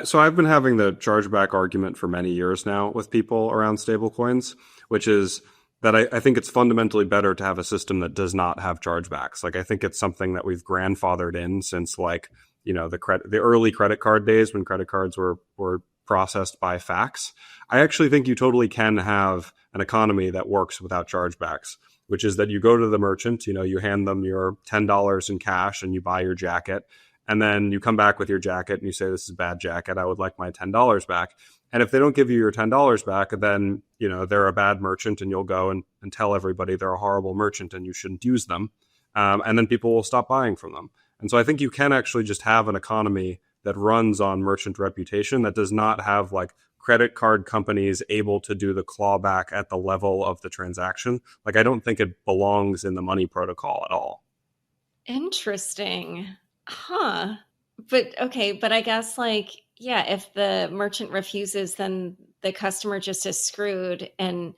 So I've been having the chargeback argument for many years now with people around stablecoins, which is that I think it's fundamentally better to have a system that does not have chargebacks. Like, I think it's something that we've grandfathered in since like, the early credit card days when credit cards were processed by fax. I actually think you totally can have an economy that works without chargebacks, which is that you go to the merchant, you hand them your $10 in cash and you buy your jacket. And then you come back with your jacket and you say, this is a bad jacket, I would like my $10 back. And if they don't give you your $10 back, then, they're a bad merchant and you'll go and tell everybody they're a horrible merchant and you shouldn't use them. And then people will stop buying from them. And so I think you can actually just have an economy that runs on merchant reputation that does not have like credit card companies able to do the clawback at the level of the transaction. Like, I don't think it belongs in the money protocol at all. Interesting. Huh. But okay, but I guess like, yeah, if the merchant refuses, then the customer just is screwed. And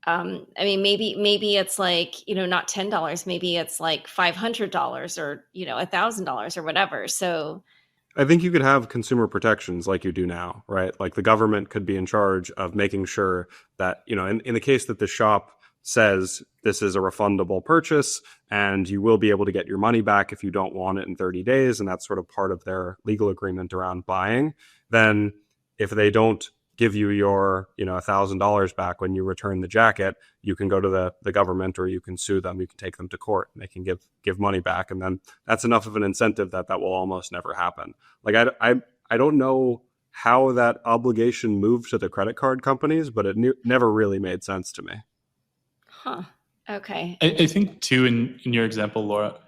I mean, maybe it's like, not $10, maybe it's like $500 or, $1,000 or whatever. So I think you could have consumer protections like you do now, right? Like the government could be in charge of making sure that, in the case that the shop says this is a refundable purchase and you will be able to get your money back if you don't want it in 30 days, and that's sort of part of their legal agreement around buying, then if they don't give you your, $1,000 back when you return the jacket, you can go to the government or you can sue them. You can take them to court and they can give money back. And then that's enough of an incentive that will almost never happen. Like, I don't know how that obligation moved to the credit card companies, but it never really made sense to me. Huh. Okay. I think too, in your example, Laura,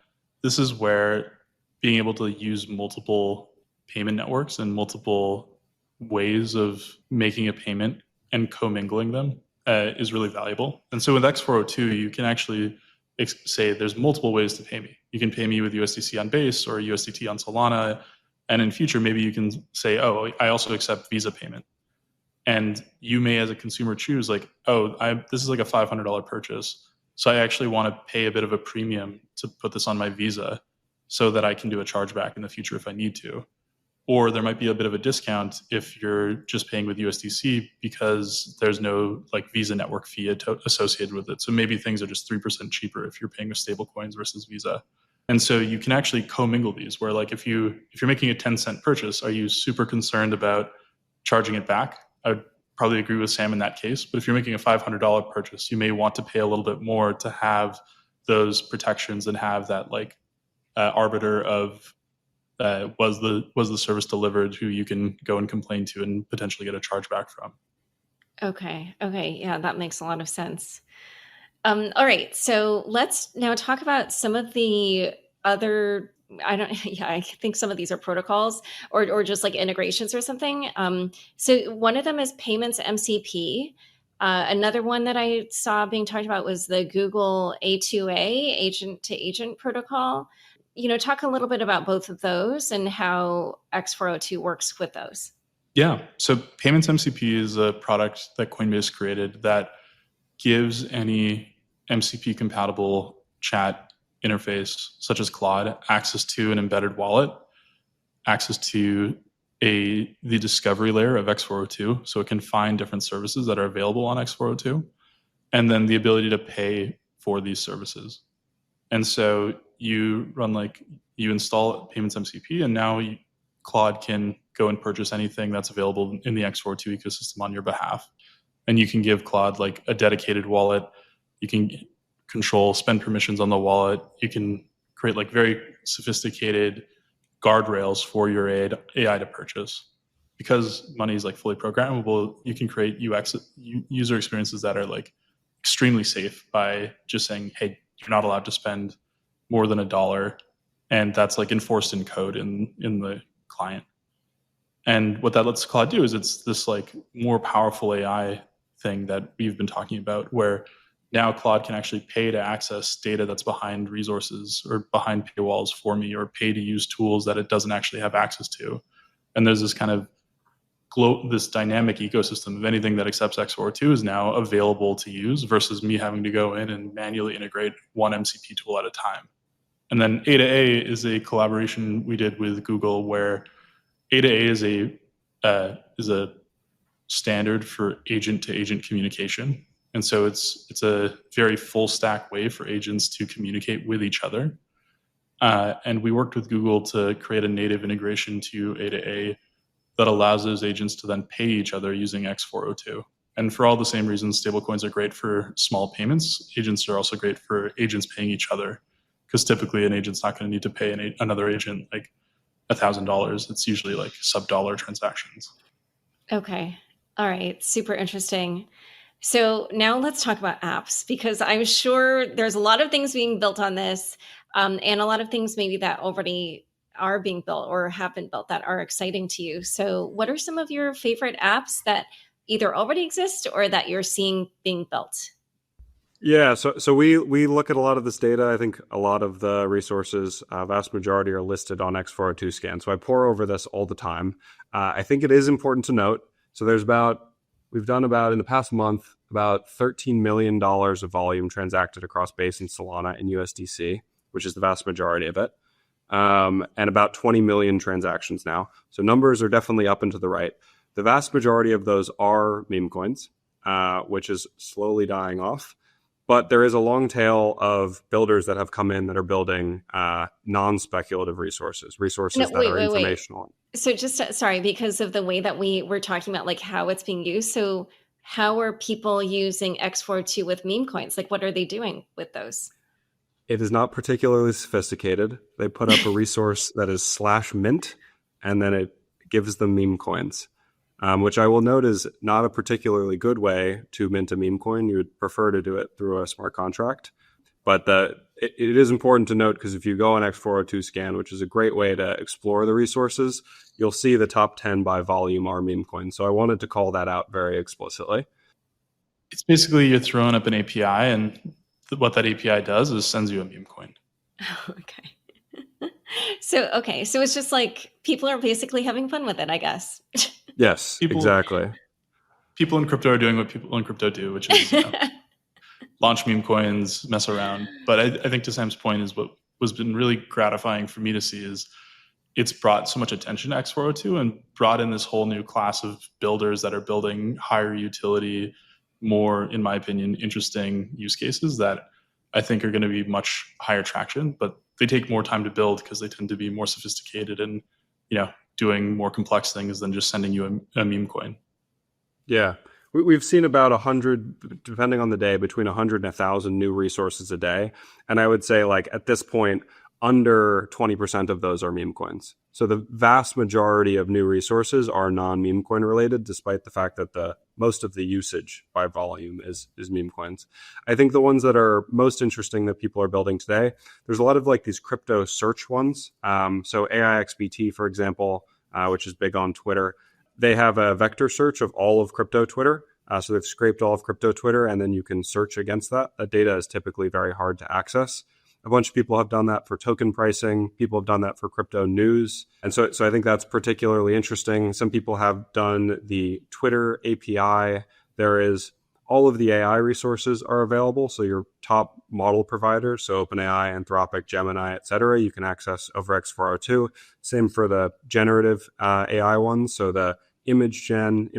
this is where being able to use multiple payment networks and multiple ways of making a payment and commingling them is really valuable. And so with X402, you can actually say there's multiple ways to pay me. You can pay me with USDC on Base or USDT on Solana. And in future, maybe you can say, oh, I also accept Visa payment. And you may, as a consumer, choose like, oh, this is like a $500 purchase. So I actually want to pay a bit of a premium to put this on my Visa so that I can do a chargeback in the future if I need to. Or there might be a bit of a discount if you're just paying with USDC because there's no like Visa network fee associated with it. So maybe things are just 3% cheaper if you're paying with stablecoins versus Visa. And so you can actually commingle these where like if you're making a 10-cent purchase, are you super concerned about charging it back? I would probably agree with Sam in that case. But if you're making a $500 purchase, you may want to pay a little bit more to have those protections and have that like arbiter of was the service delivered who you can go and complain to and potentially get a chargeback from. Okay. Yeah, that makes a lot of sense. All right. So let's now talk about some of the other yeah, I think some of these are protocols or just like integrations or something. So one of them is payments MCP. Another one that I saw being talked about was the Google A2A, agent to agent protocol. Talk a little bit about both of those and how X402 works with those. Yeah. So payments MCP is a product that Coinbase created that gives any MCP compatible chat interface, such as Claude, access to an embedded wallet, access to the discovery layer of X402, so it can find different services that are available on X402, and then the ability to pay for these services. And so you install payments MCP, and now Claude can go and purchase anything that's available in the X402 ecosystem on your behalf. And you can give Claude like a dedicated wallet. You can control spend permissions on the wallet. You can create like very sophisticated guardrails for your AI to purchase. Because money is like fully programmable, you can create user experiences that are like extremely safe by just saying, hey, you're not allowed to spend more than $1, and that's like enforced in code in the client. And what that lets Claude do is it's this like more powerful AI thing that we've been talking about, where now Claude can actually pay to access data that's behind resources or behind paywalls for me, or pay to use tools that it doesn't actually have access to. And there's this kind of this dynamic ecosystem of anything that accepts X402 is now available to use, versus me having to go in and manually integrate one MCP tool at a time. And then A to A is a collaboration we did with Google, where A to A is a standard for agent to agent communication. And so it's a very full stack way for agents to communicate with each other. And we worked with Google to create a native integration to A to A that allows those agents to then pay each other using X402. And for all the same reasons, stablecoins are great for small payments. Agents are also great for agents paying each other, because typically an agent's not going to need to pay another agent like $1,000. It's usually like sub-dollar transactions. Okay. All right. Super interesting. So now let's talk about apps, because I'm sure there's a lot of things being built on this, and a lot of things maybe that already are being built or have been built that are exciting to you. So what are some of your favorite apps that either already exist or that you're seeing being built? Yeah, so we look at a lot of this data. I think a lot of the resources, vast majority, are listed on X402 scan. So I pour over this all the time. I think it is important to note. So we've done about, in the past month, about $13 million of volume transacted across Base and Solana in USDC, which is the vast majority of it, and about 20 million transactions now. So numbers are definitely up and to the right. The vast majority of those are meme coins, which is slowly dying off. But there is a long tail of builders that have come in that are building non-speculative resources that are informational. So just, sorry, because of the way that we were talking about like how it's being used. So how are people using X402 with meme coins? Like what are they doing with those? It is not particularly sophisticated. They put up a resource that is /mint, and then it gives them meme coins. Which I will note is not a particularly good way to mint a meme coin. You would prefer to do it through a smart contract. But it is important to note, because if you go on X402 scan, which is a great way to explore the resources, you'll see the top 10 by volume are meme coins. So I wanted to call that out very explicitly. It's basically you're throwing up an API, and what that API does is sends you a meme coin. Oh, okay. So it's just like people are basically having fun with it, I guess. Yes, exactly. People in crypto are doing what people in crypto do, which is launch meme coins, mess around. But I think to Sam's point is what was been really gratifying for me to see is it's brought so much attention to X402 and brought in this whole new class of builders that are building higher utility, more, in my opinion, interesting use cases that I think are going to be much higher traction, but they take more time to build because they tend to be more sophisticated and, doing more complex things than just sending you a meme coin. Yeah. We've seen about 100, depending on the day, between 100 and 1,000 new resources a day. And I would say, like, at this point, under 20% of those are meme coins. So the vast majority of new resources are non-meme coin related, despite the fact that most of the usage by volume is meme coins. I think the ones that are most interesting that people are building today, there's a lot of like these crypto search ones. So AIXBT, for example, which is big on Twitter, they have a vector search of all of crypto Twitter. So they've scraped all of crypto Twitter, and then you can search against that. That data is typically very hard to access. A bunch of people have done that for token pricing. People have done that for crypto news. And so I think that's particularly interesting. Some people have done the Twitter API. There is all of the AI resources are available. So your top model providers, so OpenAI, Anthropic, Gemini, et cetera, you can access over X402. Same for the generative AI ones. So the image gen,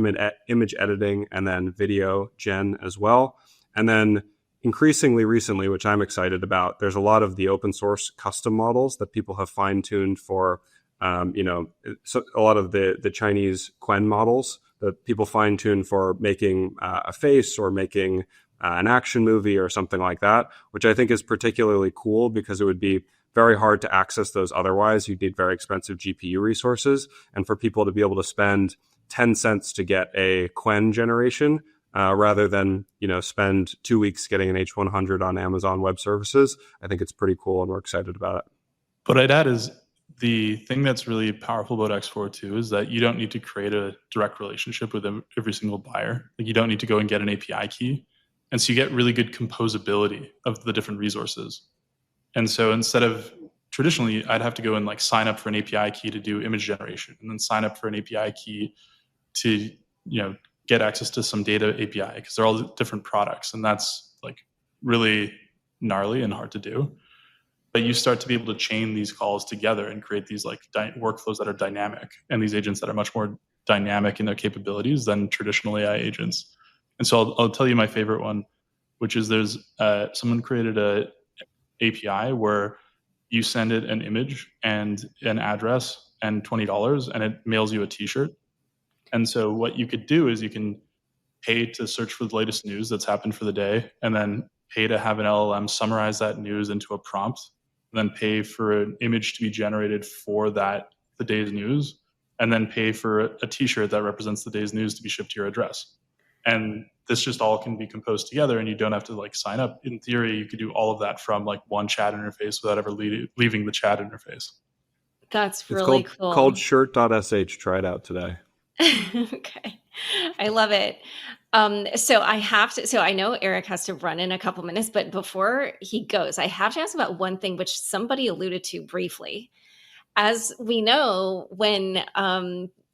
image editing, and then video gen as well. And then increasingly recently, which I'm excited about, there's a lot of the open source custom models that people have fine-tuned for, so a lot of the Chinese Quen models that people fine-tune for making a face or making an action movie or something like that, which I think is particularly cool because it would be very hard to access those otherwise. You'd need very expensive GPU resources. And for people to be able to spend 10 cents to get a Quen generation, rather than, spend 2 weeks getting an H100 on Amazon Web Services, I think it's pretty cool and we're excited about it. What I'd add is the thing that's really powerful about X402 is that you don't need to create a direct relationship with every single buyer. Like you don't need to go and get an API key. And so you get really good composability of the different resources. And so instead of traditionally, I'd have to go and like sign up for an API key to do image generation and then sign up for an API key to, get access to some data API because they're all different products. And that's like really gnarly and hard to do. But you start to be able to chain these calls together and create these like workflows that are dynamic and these agents that are much more dynamic in their capabilities than traditional AI agents. And so I'll tell you my favorite one, which is there's someone created a API where you send it an image and an address and $20 and it mails you a t-shirt. And so what you could do is you can pay to search for the latest news that's happened for the day, and then pay to have an LLM summarize that news into a prompt, and then pay for an image to be generated for the day's news, and then pay for a t-shirt that represents the day's news to be shipped to your address. And this just all can be composed together and you don't have to like sign up. In theory, you could do all of that from like one chat interface without ever leaving the chat interface. That's really cool. It's called shirt.sh. Try it out today. Okay. I love it. So I know Erik has to run in a couple minutes, but before he goes, I have to ask about one thing, which somebody alluded to briefly. As we know, when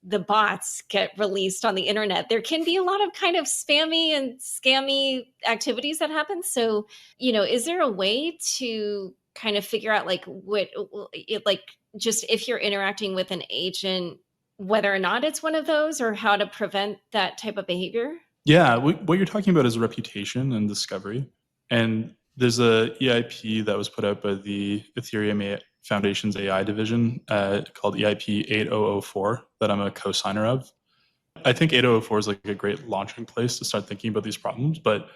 the bots get released on the internet, there can be a lot of kind of spammy and scammy activities that happen. So, is there a way to kind of figure out just if you're interacting with an agent, whether or not it's one of those, or how to prevent that type of behavior? Yeah, what you're talking about is reputation and discovery. And there's a EIP that was put out by the Ethereum Foundation's AI division called EIP 8004 that I'm a co-signer of. I think 8004 is like a great launching place to start thinking about these problems, but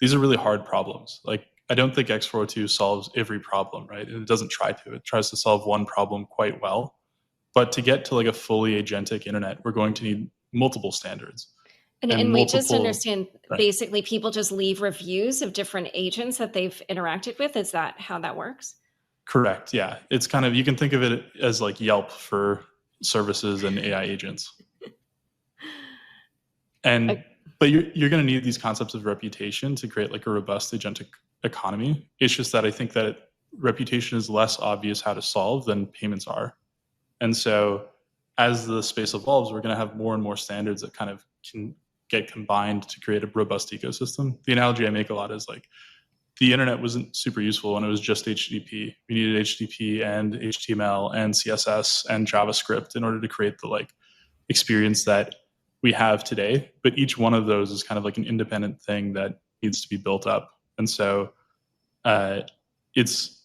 these are really hard problems. Like I don't think X402 solves every problem, right? And it doesn't try to. It tries to solve one problem quite well. But to get to like a fully agentic internet, we're going to need multiple standards. And we just understand, basically, people just leave reviews of different agents that they've interacted with. Is that how that works? Correct. Yeah. It's kind of, you can think of it as like Yelp for services and AI agents. But you're going to need these concepts of reputation to create like a robust agentic economy. It's just that I think that reputation is less obvious how to solve than payments are. And so as the space evolves, we're going to have more and more standards that kind of can get combined to create a robust ecosystem. The analogy I make a lot is like the internet wasn't super useful when it was just HTTP. We needed HTTP and HTML and CSS and JavaScript in order to create the like experience that we have today. But each one of those is kind of like an independent thing that needs to be built up. And so it's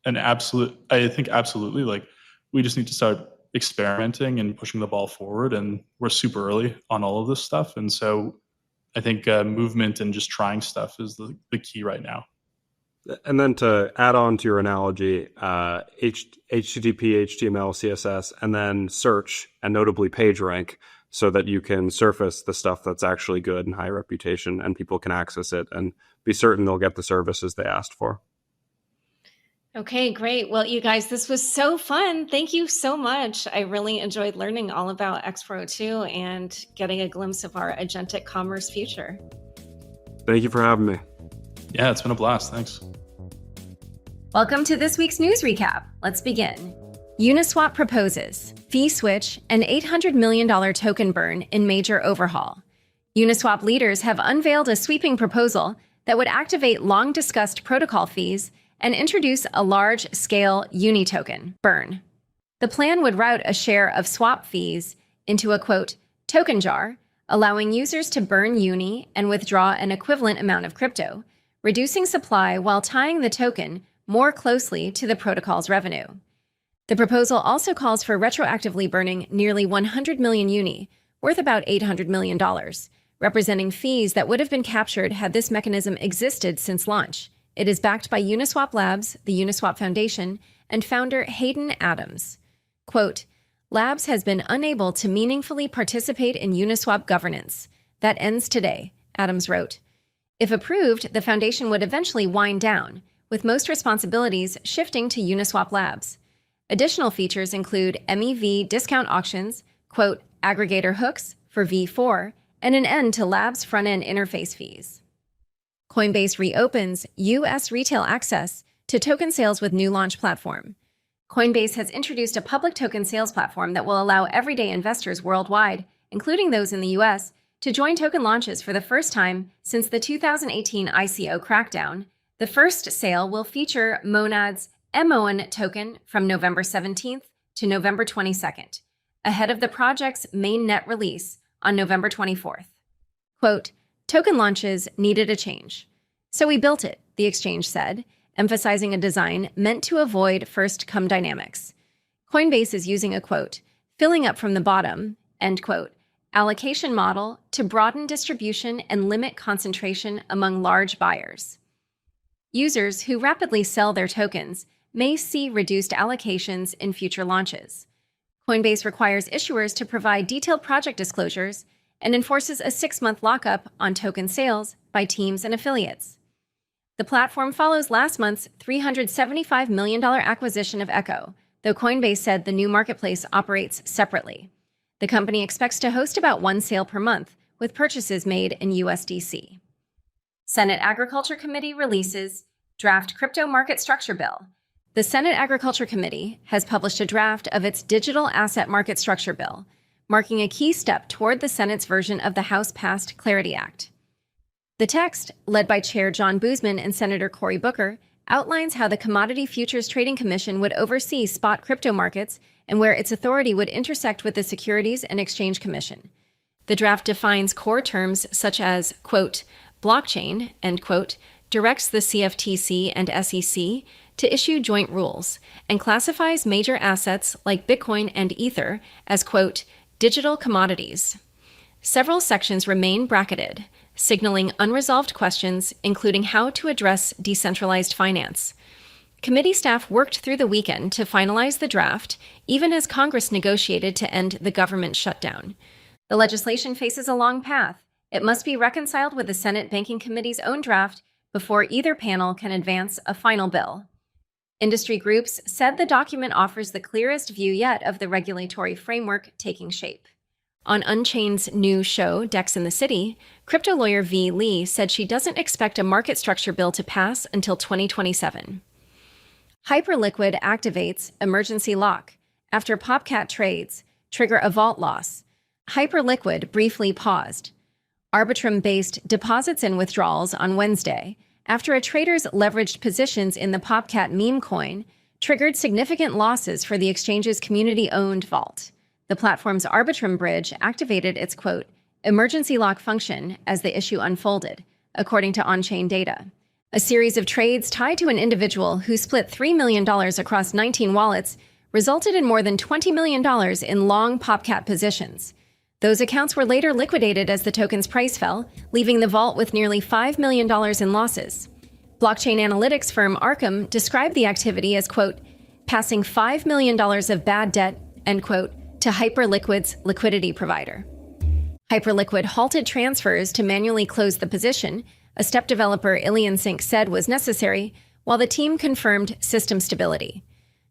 an absolute, I think absolutely, like we just need to start experimenting and pushing the ball forward, and we're super early on all of this stuff. And so I think movement and just trying stuff is the key right now. And then to add on to your analogy, HTTP, HTML, CSS, and then search, and notably PageRank, so that you can surface the stuff that's actually good and high reputation, and people can access it and be certain they'll get the services they asked for. Okay, great. Well, you guys, this was so fun. Thank you so much. I really enjoyed learning all about x402 and getting a glimpse of our agentic commerce future. Thank you for having me. Yeah, it's been a blast. Thanks. Welcome to this week's news recap. Let's begin. Uniswap proposes fee switch and $800 million token burn in major overhaul. Uniswap leaders have unveiled a sweeping proposal that would activate long-discussed protocol fees and introduce a large-scale uni token burn. The plan would route a share of swap fees into a, quote, token jar, allowing users to burn uni and withdraw an equivalent amount of crypto, reducing supply while tying the token more closely to the protocol's revenue. The proposal also calls for retroactively burning nearly 100 million uni, worth about $800 million, representing fees that would have been captured had this mechanism existed since launch. It is backed by Uniswap Labs, the Uniswap Foundation, and founder Hayden Adams. Quote, Labs has been unable to meaningfully participate in Uniswap governance. That ends today, Adams wrote. If approved, the foundation would eventually wind down, with most responsibilities shifting to Uniswap Labs. Additional features include MEV discount auctions, quote, aggregator hooks for V4, and an end to Labs front-end interface fees. Coinbase reopens U.S. retail access to token sales with new launch platform. Coinbase has introduced a public token sales platform that will allow everyday investors worldwide, including those in the U.S., to join token launches for the first time since the 2018 ICO crackdown. The first sale will feature Monad's MON token from November 17th to November 22nd, ahead of the project's mainnet release on November 24th. Quote, token launches needed a change. So we built it, the exchange said, emphasizing a design meant to avoid first-come dynamics. Coinbase is using a, quote, filling up from the bottom, end quote, allocation model to broaden distribution and limit concentration among large buyers. Users who rapidly sell their tokens may see reduced allocations in future launches. Coinbase requires issuers to provide detailed project disclosures and enforces a 6-month lockup on token sales by teams and affiliates. The platform follows last month's $375 million acquisition of Echo, though Coinbase said the new marketplace operates separately. The company expects to host about one sale per month, with purchases made in USDC. Senate Agriculture Committee releases draft crypto market structure bill. The Senate Agriculture Committee has published a draft of its digital asset market structure bill, marking a key step toward the Senate's version of the House-passed Clarity Act. The text, led by Chair John Boozman and Senator Cory Booker, outlines how the Commodity Futures Trading Commission would oversee spot crypto markets and where its authority would intersect with the Securities and Exchange Commission. The draft defines core terms such as, quote, blockchain, end quote, directs the CFTC and SEC to issue joint rules, and classifies major assets like Bitcoin and Ether as, quote, digital commodities. Several sections remain bracketed, signaling unresolved questions, including how to address decentralized finance. Committee staff worked through the weekend to finalize the draft, even as Congress negotiated to end the government shutdown. The legislation faces a long path. It must be reconciled with the Senate Banking Committee's own draft before either panel can advance a final bill. Industry groups said the document offers the clearest view yet of the regulatory framework taking shape. On Unchained's new show, Dex in the City, crypto lawyer V. Lee said she doesn't expect a market structure bill to pass until 2027. Hyperliquid activates emergency lock after Popcat trades trigger a vault loss. Hyperliquid briefly paused. Arbitrum-based deposits and withdrawals on Wednesday after a trader's leveraged positions in the Popcat meme coin triggered significant losses for the exchange's community-owned vault. The platform's Arbitrum bridge activated its, quote, emergency lock function as the issue unfolded, according to on-chain data. A series of trades tied to an individual who split $3 million across 19 wallets resulted in more than $20 million in long Popcat positions. Those accounts were later liquidated as the token's price fell, leaving the vault with nearly $5 million in losses. Blockchain analytics firm Arkham described the activity as, quote, passing $5 million of bad debt, end quote, to Hyperliquid's liquidity provider. Hyperliquid halted transfers to manually close the position, a step developer IlionSync said was necessary, while the team confirmed system stability.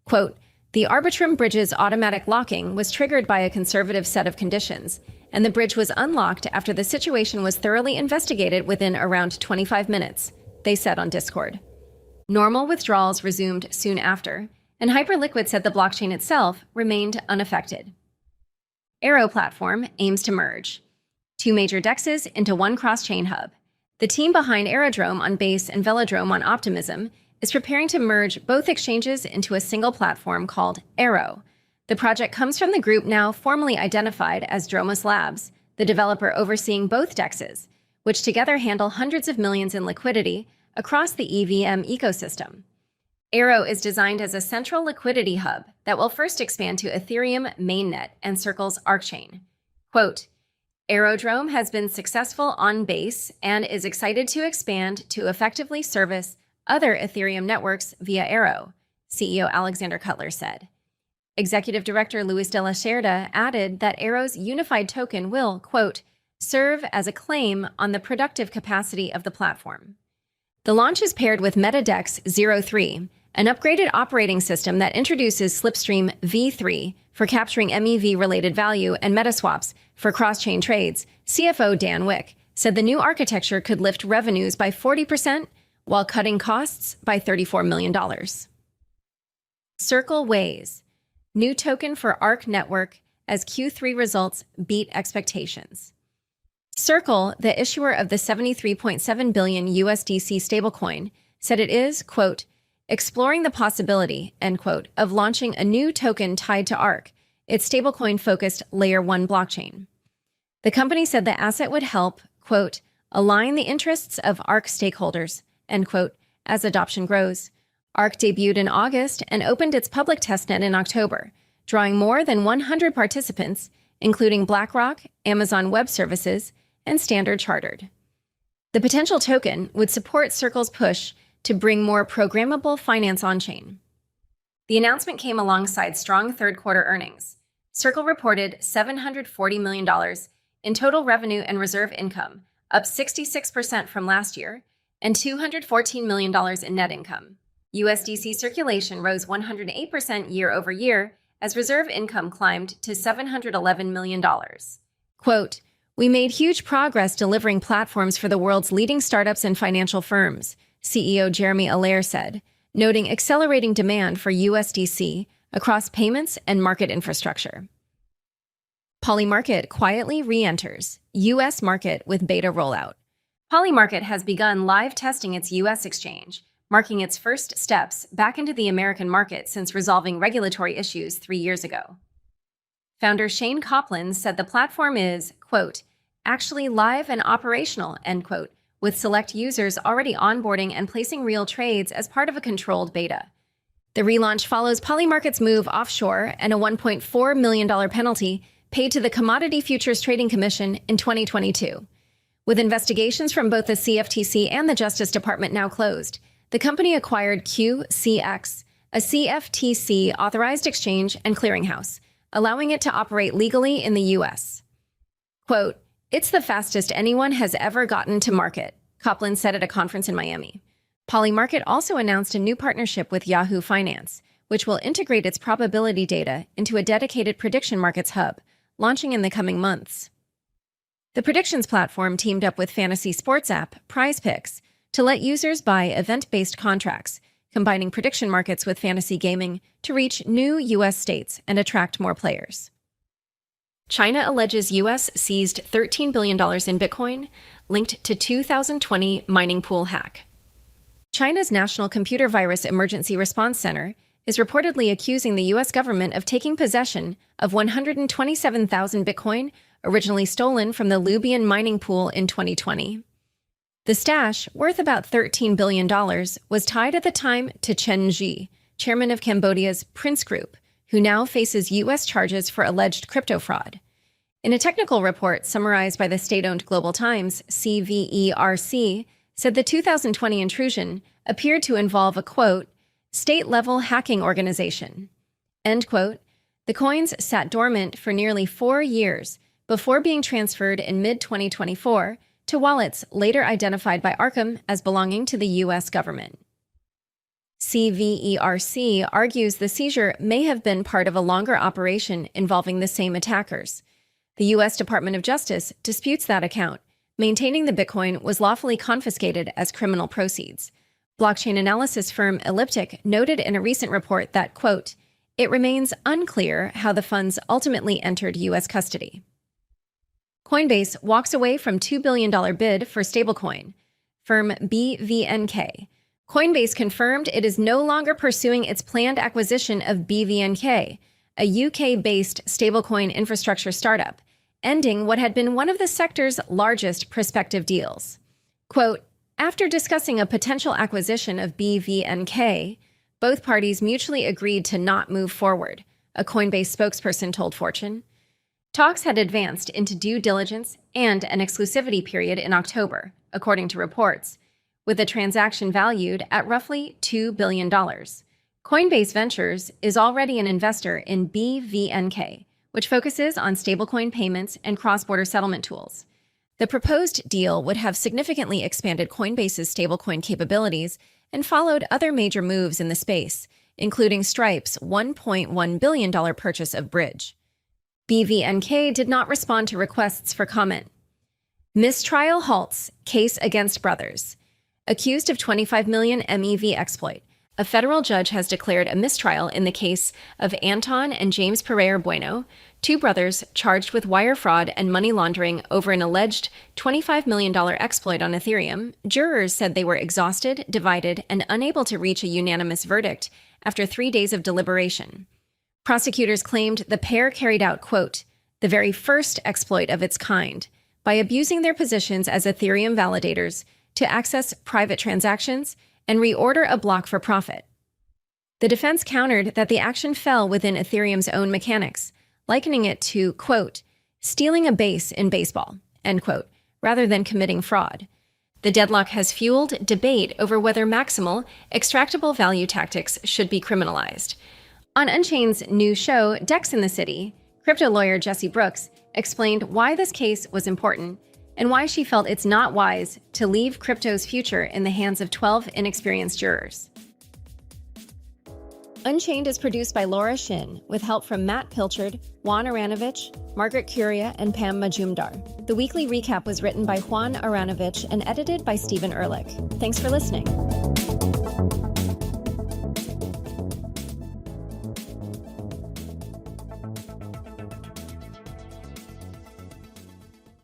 Quote, the Arbitrum bridge's automatic locking was triggered by a conservative set of conditions, and the bridge was unlocked after the situation was thoroughly investigated within around 25 minutes, they said on Discord. Normal withdrawals resumed soon after, and Hyperliquid said the blockchain itself remained unaffected. Arrow platform aims to merge 2 major DEXs into one cross-chain hub. The team behind Aerodrome on Base and Velodrome on Optimism is preparing to merge both exchanges into a single platform called Arrow. The project comes from the group now formally identified as Dromos Labs, the developer overseeing both DEXs, which together handle hundreds of millions in liquidity across the EVM ecosystem. Arrow is designed as a central liquidity hub that will first expand to Ethereum mainnet and Circle's ArcChain. Quote, Aerodrome has been successful on Base and is excited to expand to effectively service other Ethereum networks via Arrow, CEO Alexander Cutler said. Executive Director Luis de la Cerda added that Arrow's unified token will, quote, serve as a claim on the productive capacity of the platform. The launch is paired with MetaDex 03, an upgraded operating system that introduces Slipstream v3 for capturing MEV-related value and metaswaps for cross-chain trades. CFO Dan Wick said the new architecture could lift revenues by 40% while cutting costs by $34 million. Circle Ways, new token for Arc Network as Q3 results beat expectations. Circle, the issuer of the $73.7 billion USDC stablecoin, said it is, quote, exploring the possibility, end quote, of launching a new token tied to Arc, its stablecoin-focused Layer 1 blockchain. The company said the asset would help, quote, align the interests of Arc stakeholders, end quote, as adoption grows. Arc debuted in August and opened its public testnet in October, drawing more than 100 participants, including BlackRock, Amazon Web Services, and Standard Chartered. The potential token would support Circle's push to bring more programmable finance on-chain. The announcement came alongside strong third-quarter earnings. Circle reported $740 million in total revenue and reserve income, up 66% from last year, and $214 million in net income. USDC circulation rose 108% year over year as reserve income climbed to $711 million. Quote, we made huge progress delivering platforms for the world's leading startups and financial firms, CEO Jeremy Allaire said, noting accelerating demand for USDC across payments and market infrastructure. Polymarket quietly re-enters U.S. market with beta rollout. Polymarket has begun live testing its U.S. exchange, marking its first steps back into the American market since resolving regulatory issues 3 years ago. Founder Shane Copland said the platform is, quote, actually live and operational, end quote, with select users already onboarding and placing real trades as part of a controlled beta. The relaunch follows Polymarket's move offshore and a $1.4 million penalty paid to the Commodity Futures Trading Commission in 2022. With investigations from both the CFTC and the Justice Department now closed, the company acquired QCX, a CFTC-authorized exchange and clearinghouse, allowing it to operate legally in the U.S. Quote, it's the fastest anyone has ever gotten to market, Copland said at a conference in Miami. Polymarket also announced a new partnership with Yahoo Finance, which will integrate its probability data into a dedicated prediction markets hub, launching in the coming months. The predictions platform teamed up with fantasy sports app PrizePicks to let users buy event-based contracts, combining prediction markets with fantasy gaming to reach new U.S. states and attract more players. China alleges U.S. seized $13 billion in Bitcoin, linked to 2020 mining pool hack. China's National Computer Virus Emergency Response Center is reportedly accusing the U.S. government of taking possession of 127,000 Bitcoin originally stolen from the Lubian mining pool in 2020. The stash, worth about $13 billion, was tied at the time to Chen Ji, chairman of Cambodia's Prince Group, who now faces U.S. charges for alleged crypto fraud. In a technical report summarized by the state-owned Global Times, CVERC said the 2020 intrusion appeared to involve a, quote, state-level hacking organization, end quote. The coins sat dormant for nearly 4 years before being transferred in mid-2024 to wallets later identified by Arkham as belonging to the U.S. government. CVERC argues the seizure may have been part of a longer operation involving the same attackers. The U.S. Department of Justice disputes that account, maintaining the Bitcoin was lawfully confiscated as criminal proceeds. Blockchain analysis firm Elliptic noted in a recent report that, quote, it remains unclear how the funds ultimately entered U.S. custody. Coinbase walks away from $2 billion bid for stablecoin. Firm BVNK. Coinbase confirmed it is no longer pursuing its planned acquisition of BVNK, a UK-based stablecoin infrastructure startup, ending what had been one of the sector's largest prospective deals. Quote, after discussing a potential acquisition of BVNK, both parties mutually agreed to not move forward, a Coinbase spokesperson told Fortune. Talks had advanced into due diligence and an exclusivity period in October, according to reports, with the transaction valued at roughly $2 billion. Coinbase Ventures is already an investor in BVNK, which focuses on stablecoin payments and cross-border settlement tools. The proposed deal would have significantly expanded Coinbase's stablecoin capabilities and followed other major moves in the space, including Stripe's $1.1 billion purchase of Bridge. BVNK did not respond to requests for comment. Mistrial halts case against brothers. Accused of 25 million MEV exploit, a federal judge has declared a mistrial in the case of Anton and James Pereira Bueno, two brothers charged with wire fraud and money laundering over an alleged $25 million exploit on Ethereum. Jurors said they were exhausted, divided, and unable to reach a unanimous verdict after 3 days of deliberation. Prosecutors claimed the pair carried out, quote, the very first exploit of its kind by abusing their positions as Ethereum validators to access private transactions and reorder a block for profit. The defense countered that the action fell within Ethereum's own mechanics, likening it to, quote, stealing a base in baseball, end quote, rather than committing fraud. The deadlock has fueled debate over whether maximal, extractable value tactics should be criminalized. On Unchained's new show, Dex in the City, crypto lawyer Jesse Brooks explained why this case was important and why she felt it's not wise to leave crypto's future in the hands of 12 inexperienced jurors. Unchained is produced by Laura Shin, with help from Matt Pilchard, Juan Aranovich, Margaret Curia, and Pam Majumdar. The weekly recap was written by Juan Aranovich and edited by Stephen Ehrlich. Thanks for listening.